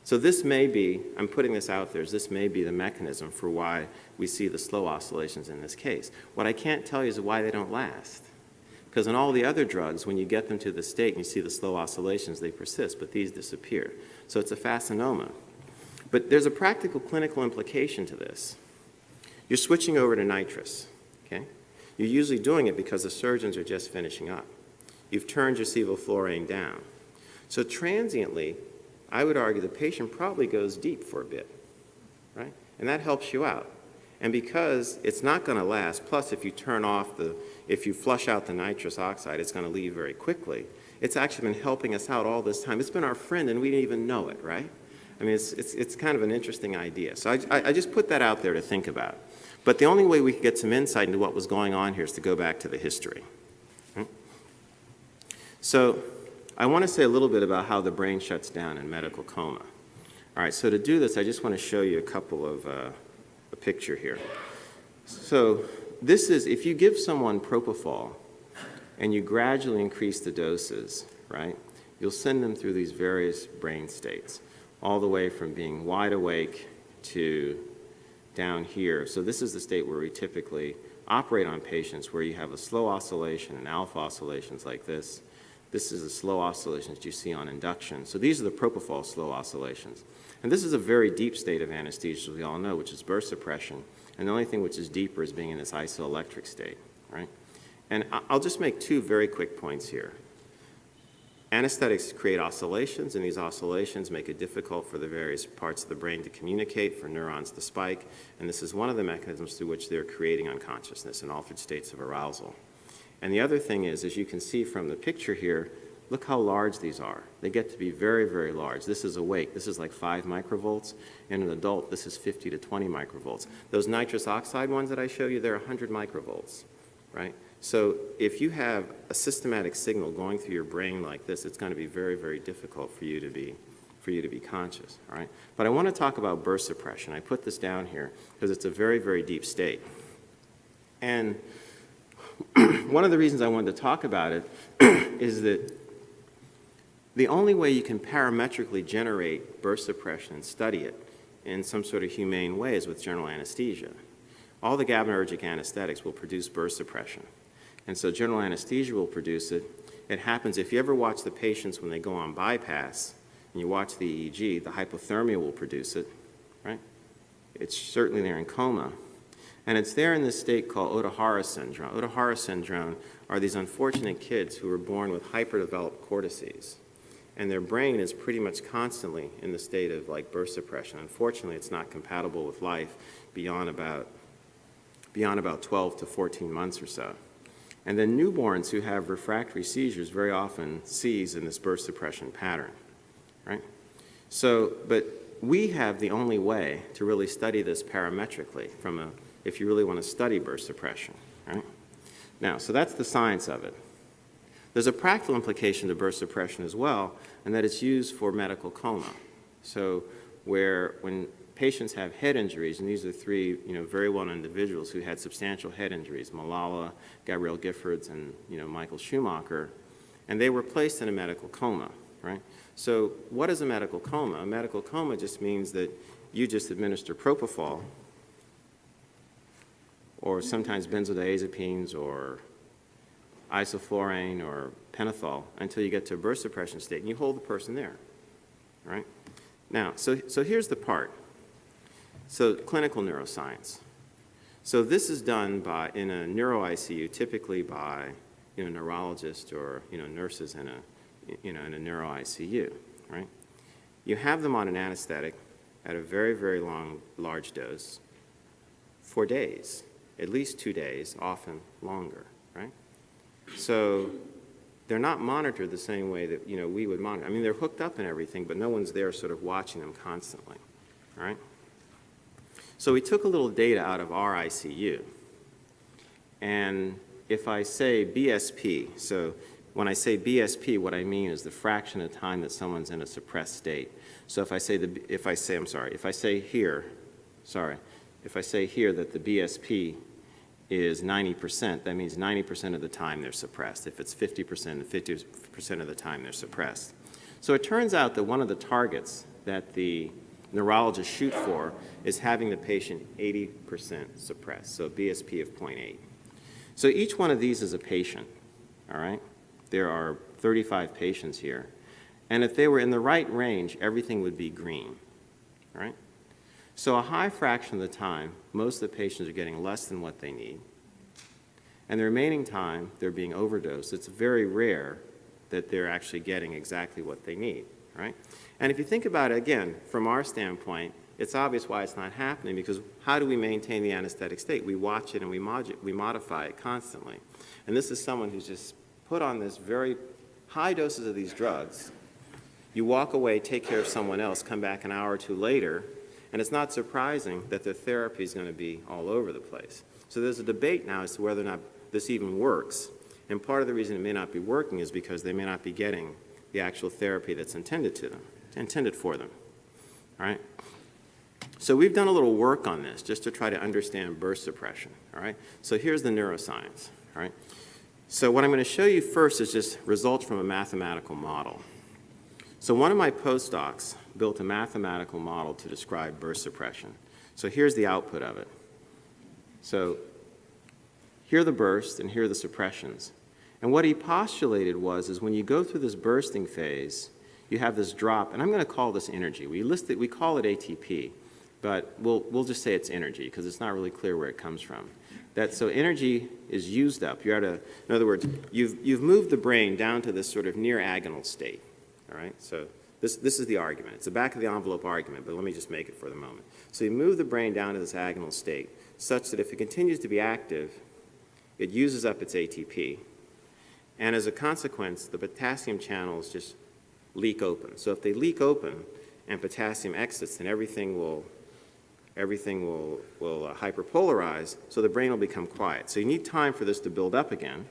So this may be, I'm putting this out there, this may be the mechanism for why we see the slow oscillations in this case. What I can't tell you is why they don't last. Because in all the other drugs, when you get them to the state and you see the slow oscillations, they persist, but these disappear. So it's a fascinoma. But there's a practical clinical implication to this. You're switching over to nitrous, okay? You're usually doing it because the surgeons are just finishing up. You've turned your sevoflurane down. So transiently, I would argue the patient probably goes deep for a bit, right? And that helps you out. And because it's not going to last, plus if you if you flush out the nitrous oxide, it's going to leave very quickly. It's actually been helping us out all this time. It's been our friend and we didn't even know it, right? I mean, it's kind of an interesting idea. So I just put that out there to think about. But the only way we could get some insight into what was going on here is to go back to the history. So I want to say a little bit about how the brain shuts down in medical coma. All right, so to do this, I just want to show you a couple of, a picture here. So this is, if you give someone propofol and you gradually increase the doses, right, you'll send them through these various brain states, all the way from being wide awake to down here. So this is the state where we typically operate on patients, where you have a slow oscillation and alpha oscillations like this. This is the slow oscillations you see on induction. So these are the propofol slow oscillations. And this is a very deep state of anesthesia, as we all know, which is burst suppression. And the only thing which is deeper is being in this isoelectric state, right? And I'll just make two very quick points here. Anesthetics create oscillations, and these oscillations make it difficult for the various parts of the brain to communicate, for neurons to spike, and this is one of the mechanisms through which they're creating unconsciousness and altered states of arousal. And the other thing is, as you can see from the picture here, look how large these are. They get to be very, very large. This is awake. This is like 5 microvolts. In an adult, this is 50 to 20 microvolts. Those nitrous oxide ones that I show you, they're 100 microvolts, right? So if you have a systematic signal going through your brain like this, it's going to be very, very difficult for you to be conscious, all right? But I want to talk about burst suppression. I put this down here because it's a very, very deep state. And one of the reasons I wanted to talk about it is that the only way you can parametrically generate burst suppression and study it in some sort of humane way is with general anesthesia. All the GABAergic anesthetics will produce burst suppression. And so general anesthesia will produce it. It happens, if you ever watch the patients when they go on bypass, and you watch the EEG, the hypothermia will produce it, right? It's certainly there in coma. And it's there in this state called Ohtahara syndrome. Ohtahara syndrome are these unfortunate kids who are born with hyperdeveloped cortices. And their brain is pretty much constantly in the state of like burst suppression. Unfortunately, it's not compatible with life beyond about 12 to 14 months or so. And then newborns who have refractory seizures very often seize in this burst suppression pattern, right? So, but we have the only way to really study this parametrically if you really want to study burst suppression, right? Now, so that's the science of it. There's a practical implication to burst suppression as well, and that it's used for medical coma. So when patients have head injuries, and these are 3 very well-known individuals who had substantial head injuries, Malala, Gabrielle Giffords, and Michael Schumacher, and they were placed in a medical coma, right? So what is a medical coma? A medical coma just means that you just administer propofol, or sometimes benzodiazepines, or isoflurane, or pentothal, until you get to a burst suppression state, and you hold the person there, right? Now, so here's the part. So clinical neuroscience. So this is done in a neuro ICU, typically by neurologists or nurses in a neuro ICU, right? You have them on an anesthetic at a very, very large dose for days, at least 2 days, often longer, right? So they're not monitored the same way that we would monitor. I mean, they're hooked up and everything, but no one's there sort of watching them constantly, right? So we took a little data out of our ICU, and if I say BSP, so when I say BSP, what I mean is the fraction of time that someone's in a suppressed state. So if I say here that the BSP is 90%, that means 90% of the time they're suppressed. If it's 50%, 50% of the time they're suppressed. So it turns out that one of the targets that the neurologists shoot for is having the patient 80% suppressed, so a BSP of 0.8. So each one of these is a patient, all right? There are 35 patients here. And if they were in the right range, everything would be green, all right? So a high fraction of the time, most of the patients are getting less than what they need. And the remaining time, they're being overdosed. It's very rare that they're actually getting exactly what they need, right? And if you think about it, again, from our standpoint, it's obvious why it's not happening, because how do we maintain the anesthetic state? We watch it and we modify it constantly. And this is someone who's just put on this very high doses of these drugs, You walk away, take care of someone else, come back an hour or two later, and it's not surprising that the therapy is going to be all over the place. So there's a debate now as to whether or not this even works. And part of the reason it may not be working is because they may not be getting the actual therapy that's intended for them. All right? So we've done a little work on this just to try to understand burst suppression. All right? So here's the neuroscience. All right? So what I'm going to show you first is just results from a mathematical model. So one of my postdocs built a mathematical model to describe burst suppression. So here's the output of it. So here are the bursts and here are the suppressions. And what he postulated is when you go through this bursting phase, you have this drop, and I'm going to call this energy. We call it ATP, but we'll just say it's energy because it's not really clear where it comes from. So energy is used up. In other words, you've moved the brain down to this sort of near agonal state. All right, so this is the argument. It's the back of the envelope argument, but let me just make it for the moment. So you move the brain down to this agonal state such that if it continues to be active, it uses up its ATP, and as a consequence, the potassium channels just leak open. So if they leak open and potassium exits, then everything will hyperpolarize, so the brain will become quiet. So you need time for this to build up again.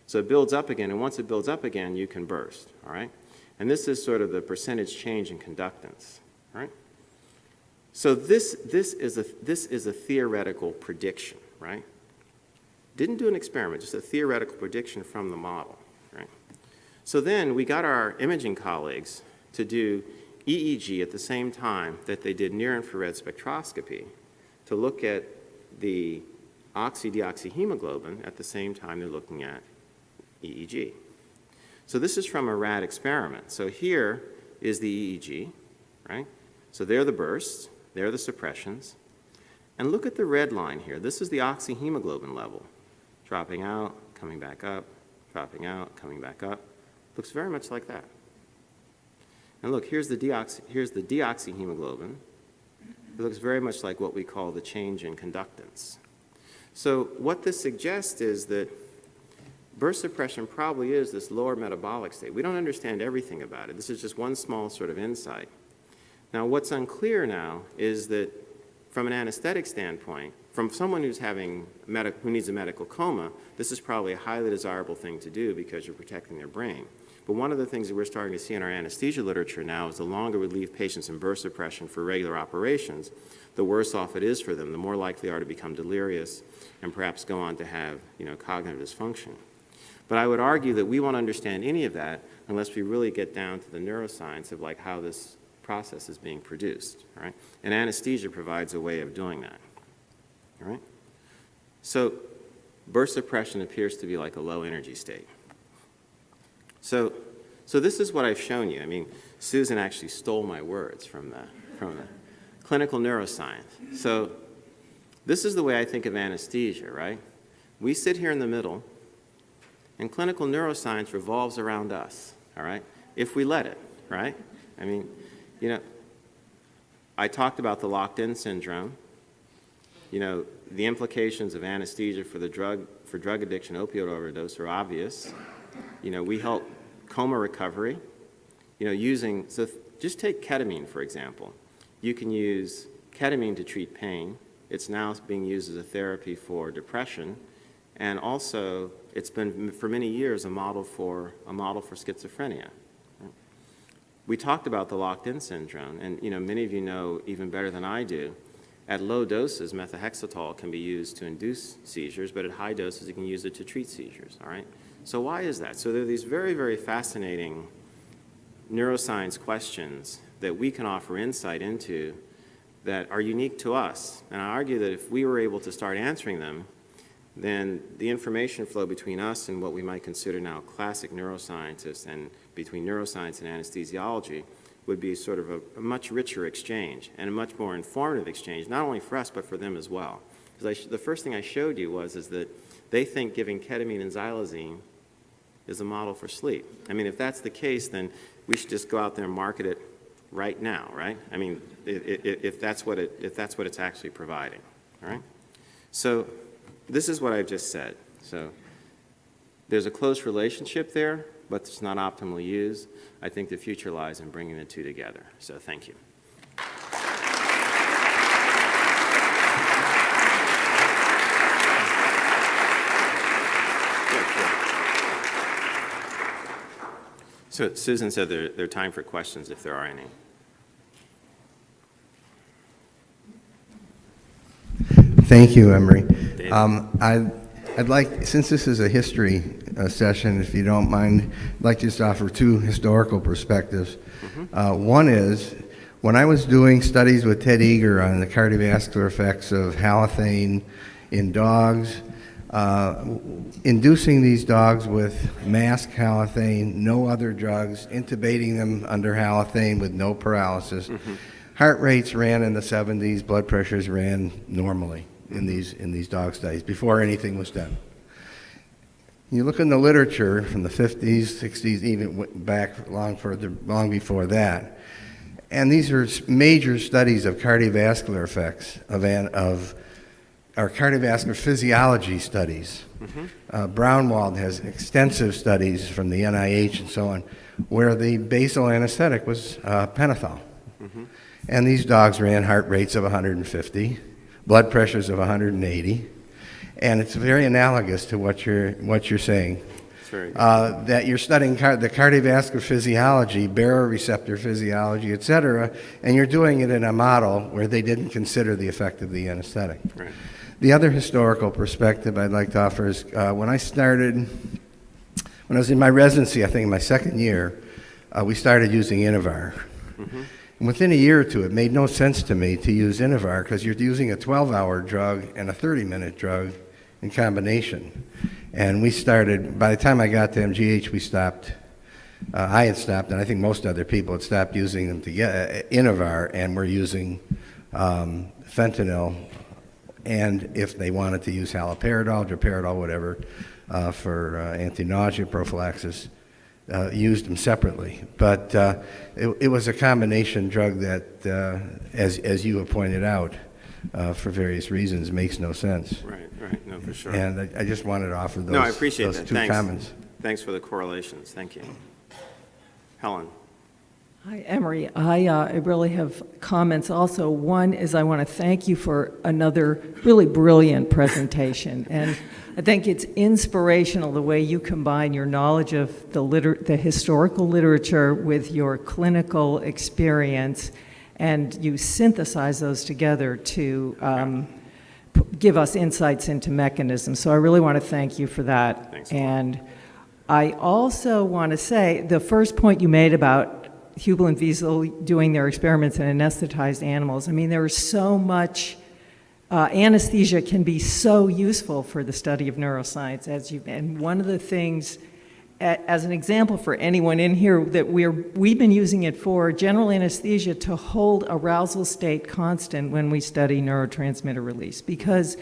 So it builds up again, and once it builds up again, you can burst, all right? And this is sort of the percentage change in conductance, right? So this is a theoretical prediction, right? Didn't do an experiment, just a theoretical prediction from the model, right? So then we got our imaging colleagues to do EEG at the same time that they did near-infrared spectroscopy to look at the oxy-deoxyhemoglobin at the same time they're looking at EEG. So this is from a rat experiment. So here is the EEG, right? So there are the bursts, there are the suppressions. And look at the red line here. This is the oxyhemoglobin level, dropping out, coming back up, dropping out, coming back up. Looks very much like that. And look, here's the deoxyhemoglobin. It looks very much like what we call the change in conductance. So what this suggests is that burst suppression probably is this lower metabolic state. We don't understand everything about it. This is just one small sort of insight. Now, what's unclear now is that from an anesthetic standpoint, from someone who needs a medical coma, this is probably a highly desirable thing to do because you're protecting their brain. But one of the things that we're starting to see in our anesthesia literature now is the longer we leave patients in burst suppression for regular operations, the worse off it is for them, the more likely they are to become delirious and perhaps go on to have cognitive dysfunction. But I would argue that we won't understand any of that unless we really get down to the neuroscience of how this process is being produced. All right? And anesthesia provides a way of doing that. All right? So burst suppression appears to be like a low energy state. So this is what I've shown you. I mean, Susan actually stole my words from the clinical neuroscience. So this is the way I think of anesthesia, right? We sit here in the middle, and clinical neuroscience revolves around us, all right? If we let it, right? I mean, I talked about the locked-in syndrome. The implications of anesthesia for drug addiction, opioid overdose are obvious. We help coma recovery, so just take ketamine, for example. You can use ketamine to treat pain. It's now being used as a therapy for depression, and also it's been for many years a model for schizophrenia. We talked about the locked-in syndrome, and many of you know even better than I do, at low doses, methotrexate can be used to induce seizures, but at high doses, you can use it to treat seizures, all right? So why is that? So there are these very, very fascinating neuroscience questions that we can offer insight into that are unique to us. And I argue that if we were able to start answering them, then the information flow between us and what we might consider now classic neuroscientists and between neuroscience and anesthesiology would be sort of a much richer exchange and a much more informative exchange, not only for us, but for them as well. Because the first thing I showed you is that they think giving ketamine and xylazine is a model for sleep. I mean, if that's the case, then we should just go out there and market it right now, right? I mean, if that's what it's actually providing, all right? So this is what I've just said. So there's a close relationship there but it's not optimally used. I think the future lies in bringing the two together. So thank you. So Susan said there are time for questions if there are any. Thank you, Emery. David. I'd like, since this is a history session, if you don't mind, I'd like to just offer two historical perspectives. One is, when I was doing studies with Ted Eager on the cardiovascular effects of halothane in dogs, inducing these dogs with mask halothane, no other drugs, intubating them under halothane with no paralysis, heart rates ran in the 70s, blood pressures ran normally in these dog studies before anything was done. You look in the literature from the 50s, 60s, even back long before that, and these are major studies of cardiovascular effects of our cardiovascular physiology studies. Brownwald has extensive studies from the NIH and so on, where the basal anesthetic was pentothal. And these dogs ran heart rates of 150, blood pressures of 180, and it's very analogous to what you're saying. Very good. That you're studying the cardiovascular physiology, baroreceptor physiology, et cetera, and you're doing it in a model where they didn't consider the effect of the anesthetic. Right. The other historical perspective I'd like to offer is when I was in my residency, I think in my second year, we started using Inovar. And within a year or two, it made no sense to me to use Inovar because you're using a 12-hour drug and a 30-minute drug in combination. And we started, by the time I got to MGH, we stopped. I had stopped, and I think most other people had stopped using them Inovar, and we're using fentanyl, and if they wanted to use haloperidol, droperidol, whatever, for anti-nausea prophylaxis, used them separately. But it was a combination drug that, as you have pointed out, for various reasons, makes no sense. Right, no, for sure. And I just wanted to offer those, No, I appreciate those that. two Thanks. comments. Thanks for the correlations. Thank you. Helen. Hi, Emery. I really have comments also. One is I want to thank you for another really brilliant presentation. And I think it's inspirational the way you combine your knowledge of the historical literature with your clinical experience, and you synthesize those together to give us insights into mechanisms. So I really want to thank you for that. Thanks a lot. And I also want to say the first point you made about Hubel and Wiesel doing their experiments in anesthetized animals. I mean, there is so much, anesthesia can be so useful for the study of neuroscience, and one of the things, as an example for anyone in here, that we've been using it for general anesthesia to hold arousal state constant when we study neurotransmitter release, because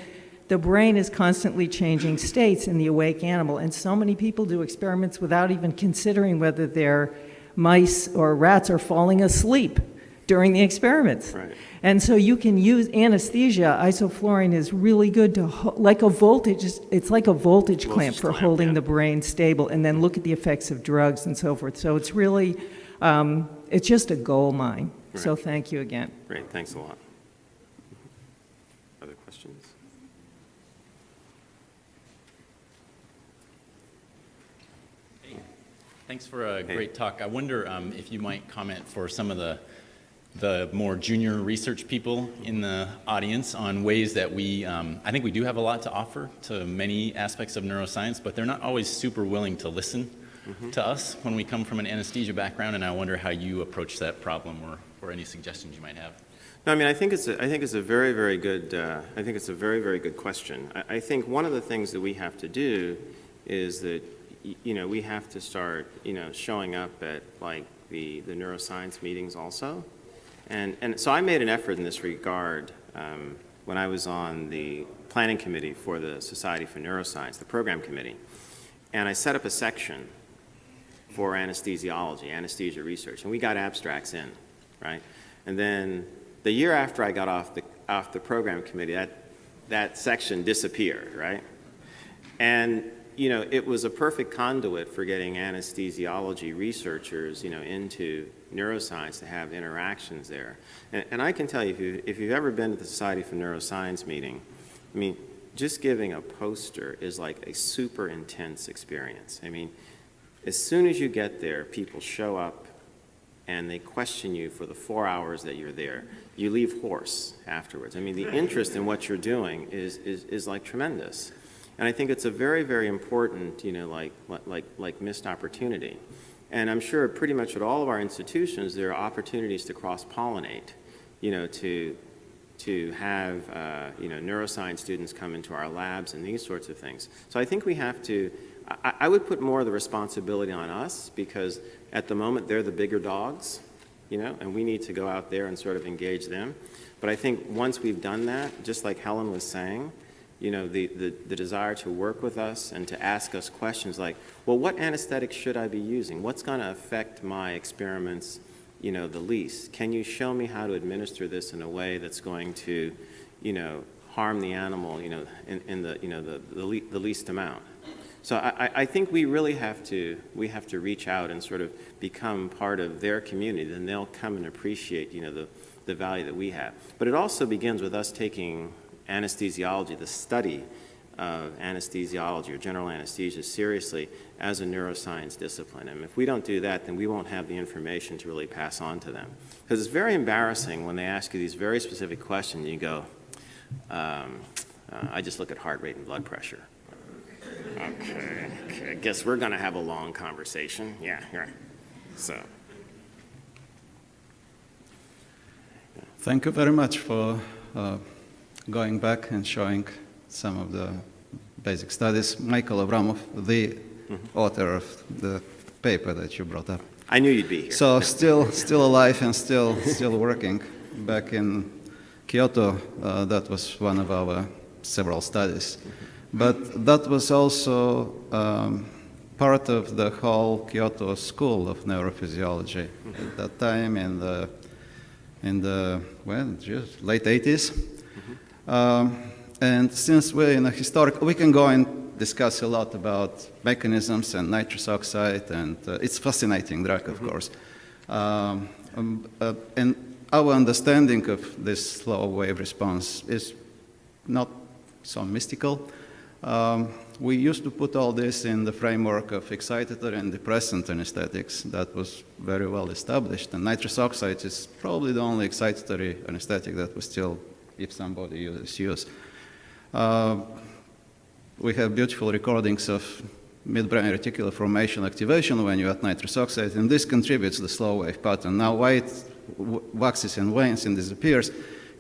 the brain is constantly changing states in the awake animal, and so many people do experiments without even considering whether their mice or rats are falling asleep during the experiments. Right. And so you can use anesthesia. Isoflurane is really good to, like a voltage, it's like a voltage clamp for holding the brain stable, and then look at the effects of drugs and so forth. So it's really, it's just a gold mine. Right. So thank you again. Great, thanks a lot. Other questions? Thanks for a great talk. I wonder if you might comment for some of the more junior research people in the audience on ways that I think we do have a lot to offer to many aspects of neuroscience, but they're not always super willing to listen to us when we come from an anesthesia background, and I wonder how you approach that problem or any suggestions you might have. No, I mean, I think it's a very, very good. I think it's a very, very good question. I think one of the things that we have to do is that we have to start showing up at like the neuroscience meetings also, and so I made an effort in this regard when I was on the planning committee for the Society for Neuroscience, the program committee, and I set up a section for anesthesiology, anesthesia research, and we got abstracts in, right? And then the year after I got off the program committee, that section disappeared, right? And you know, it was a perfect conduit for getting anesthesiology researchers, you know, into neuroscience to have interactions there. And I can tell you, if you've ever been to the Society for Neuroscience meeting, I mean, just giving a poster is like a super intense experience. I mean, as soon as you get there, people show up and they question you for the 4 hours that you're there. You leave hoarse afterwards. I mean, the interest in what you're doing is like tremendous. And I think it's a very, very important, you know, like missed opportunity. And I'm sure pretty much at all of our institutions, there are opportunities to cross-pollinate, you know, to have, you know, neuroscience students come into our labs and these sorts of things. So I think we have to, I would put more of the responsibility on us, because at the moment they're the bigger dogs, you know, and we need to go out there and sort of engage them. But I think once we've done that, just like Helen was saying, you know, the desire to work with us and to ask us questions like, well, what anesthetic should I be using? What's going to affect my experiments, you know, the least? Can you show me how to administer this in a way that's going to, you know, harm the animal, you know, in the, you know, the least amount? So I think we really have to reach out and sort of become part of their community, then they'll come and appreciate, you know, the value that we have. But it also begins with us taking anesthesiology, the study of anesthesiology or general anesthesia, seriously as a neuroscience discipline. And if we don't do that, then we won't have the information to really pass on to them. Because it's very embarrassing when they ask you these very specific questions and you go, I just look at heart rate and blood pressure. Okay, I guess we're going to have a long conversation. Yeah, right. So. Thank you very much for going back and showing some of the basic studies. Michael Avramov, the author of the paper that you brought up. I knew you'd be here. So still alive and still working. Back in Kyoto, that was one of our several studies. But that was also part of the whole Kyoto School of Neurophysiology at that time in the late 80s. And since we're in a historical, we can go and discuss a lot about mechanisms and nitrous oxide, and it's fascinating drug, of course. And our understanding of this slow wave response is not so mystical. We used to put all this in the framework of excitatory and depressant anesthetics. That was very well established. And nitrous oxide is probably the only excitatory anesthetic that we still, if somebody use. We have beautiful recordings of midbrain reticular formation activation when you add nitrous oxide, and this contributes to the slow wave pattern. Now, why it waxes and wanes and disappears,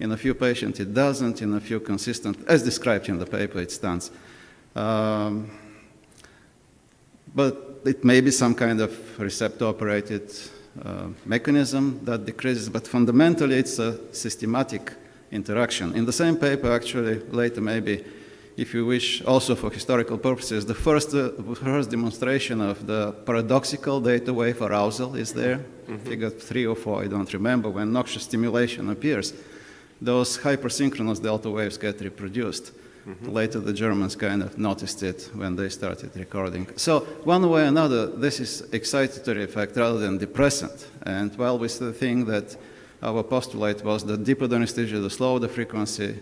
in a few patients it doesn't, in a few consistent, as described in the paper, it stands. But it may be some kind of receptor-operated mechanism that decreases, but fundamentally it's a systematic interaction. In the same paper, actually, later maybe, if you wish, also for historical purposes, the first demonstration of the paradoxical data wave arousal is there, figure 3 or 4, I don't remember, when noxious stimulation appears. Those hypersynchronous delta waves get reproduced. Later, the Germans kind of noticed it when they started recording. So, one way or another, this is excitatory effect rather than depressant. And while we still think that our postulate was that deeper the anesthesia, the slower the frequency,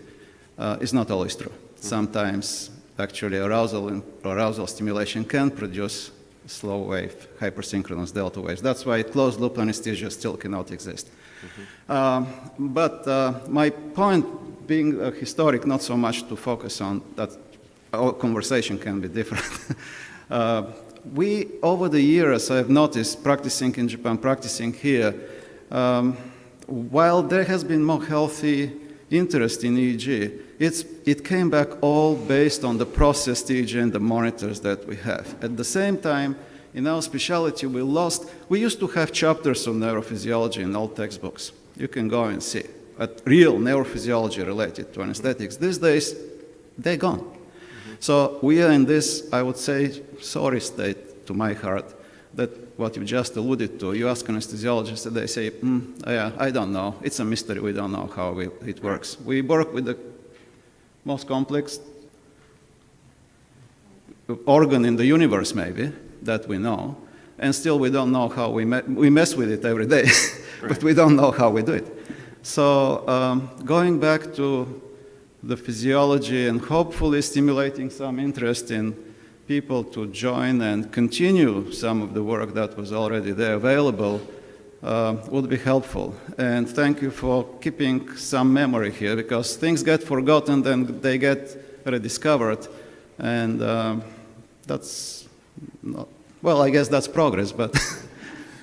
is not always true. Sometimes, actually, arousal stimulation can produce slow wave, hypersynchronous delta waves. That's why closed loop anesthesia still cannot exist. But my point, being a historic, not so much to focus on that, our conversation can be different. We, over the years, I've noticed, practicing in Japan, practicing here, while there has been more healthy interest in EEG, it came back all based on the processed EEG and the monitors that we have. At the same time, in our specialty, we used to have chapters on neurophysiology in all textbooks. You can go and see. But real neurophysiology related to anesthetics, these days, they're gone. So we are in this, I would say, sorry state to my heart, that what you just alluded to, you ask anesthesiologists and they say, yeah, I don't know, it's a mystery, we don't know how it works. We work with the most complex, organ in the universe, maybe, that we know, and still we don't know how we mess with it every day, but we don't know how we do it. So going back to the physiology and hopefully stimulating some interest in people to join and continue some of the work that was already there available would be helpful. And thank you for keeping some memory here, because things get forgotten, then they get rediscovered, and that's not, well, I guess that's progress, but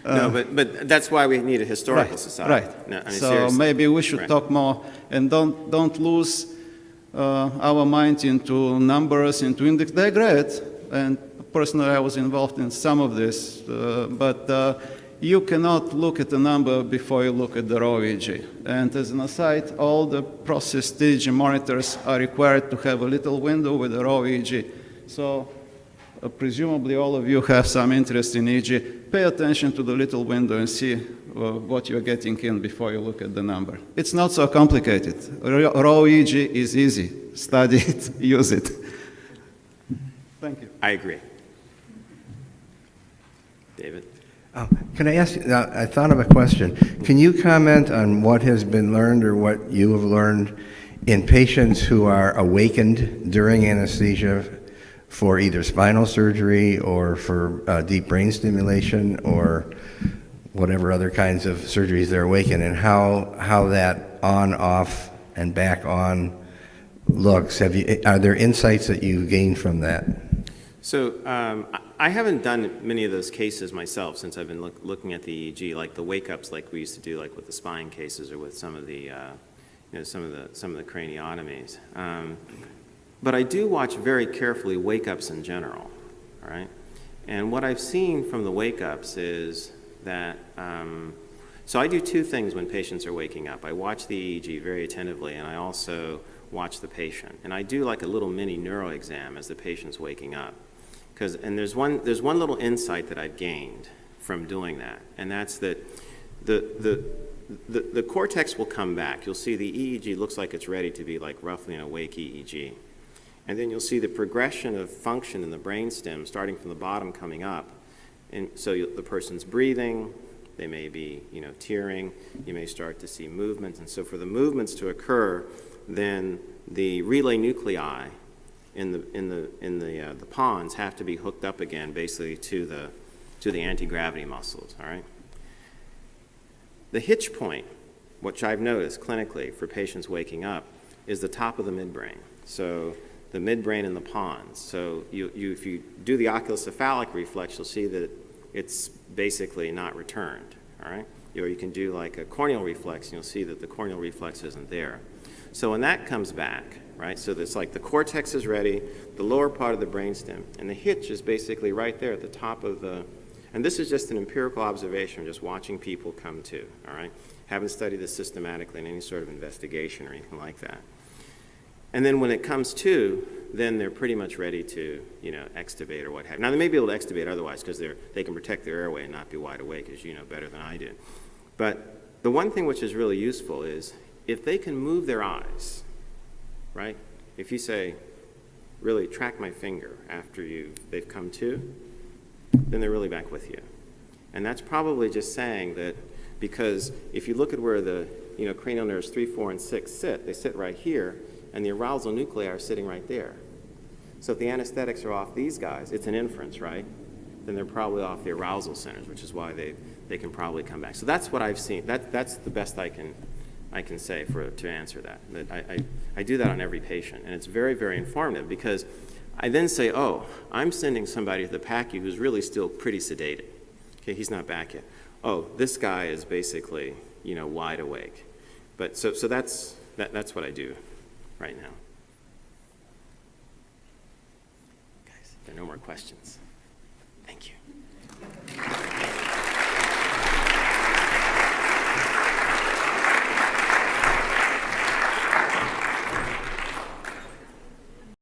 no, but that's why we need a historical society. Right. No, I mean, so seriously. maybe we should Right. talk more, and don't lose our mind into numbers, into index. They're great, and personally I was involved in some of this, but you cannot look at the number before you look at the raw EEG. And as an aside, all the processed EEG monitors are required to have a little window with a raw EEG. So presumably all of you have some interest in EEG. Pay attention to the little window and see what you're getting in before you look at the number. It's not so complicated. Raw EEG is easy. Study it, use it. Thank you. I agree. David? Oh, can I ask you, I thought of a question. Can you comment on what has been learned or what you have learned in patients who are awakened during anesthesia for either spinal surgery or for deep brain stimulation or whatever other kinds of surgeries they're awakened, and how that on, off, and back on looks? Are there insights that you gained from that? So I haven't done many of those cases myself since I've been looking at the EEG, like the wake-ups, like we used to do, like with the spine cases or with some of the, some of the craniotomies. But I do watch very carefully wake-ups in general, all right? And what I've seen from the wake-ups is that, so I do two things when patients are waking up. I watch the EEG very attentively, and I also watch the patient. And I do like a little mini neuro exam as the patient's waking up. And there's one little insight that I've gained from doing that, and that's that the cortex will come back. You'll see the EEG looks like it's ready to be like roughly an awake EEG. And then you'll see the progression of function in the brainstem starting from the bottom coming up. And so the person's breathing, they may be tearing, you may start to see movements. And so for the movements to occur, then the relay nuclei in the pons have to be hooked up again, basically to the anti-gravity muscles. All right. The hitch point, which I've noticed clinically for patients waking up, is the top of the midbrain. So the midbrain and the pons. So if you do the oculocephalic reflex, you'll see that it's basically not returned. All right. Or you can do like a corneal reflex, and you'll see that the corneal reflex isn't there. So when that comes back, right, so it's like the cortex is ready, the lower part of the brainstem, and the hitch is basically right there at the top of the, and this is just an empirical observation, just watching people come to, all right? Haven't studied this systematically in any sort of investigation or anything like that. And then when it comes to, then they're pretty much ready to, extubate or what have you. Now, they may be able to extubate otherwise because they can protect their airway and not be wide awake, as you know better than I do. But the one thing which is really useful is if they can move their eyes, right? If you say, really track my finger after they've come to, then they're really back with you. And that's probably just saying that because if you look at where the cranial nerves 3, 4, and 6 sit, they sit right here, and the arousal nuclei are sitting right there. So if the anesthetics are off these guys, it's an inference, right? Then they're probably off the arousal centers, which is why they can probably come back. So that's what I've seen. That's the best I can say to answer that. I do that on every patient, and it's very, very informative because I then say, oh, I'm sending somebody to the PACU who's really still pretty sedated. Okay, he's not back yet. Oh, this guy is basically, wide awake. But so that's what I do right now. Guys, if there are no more questions, thank you.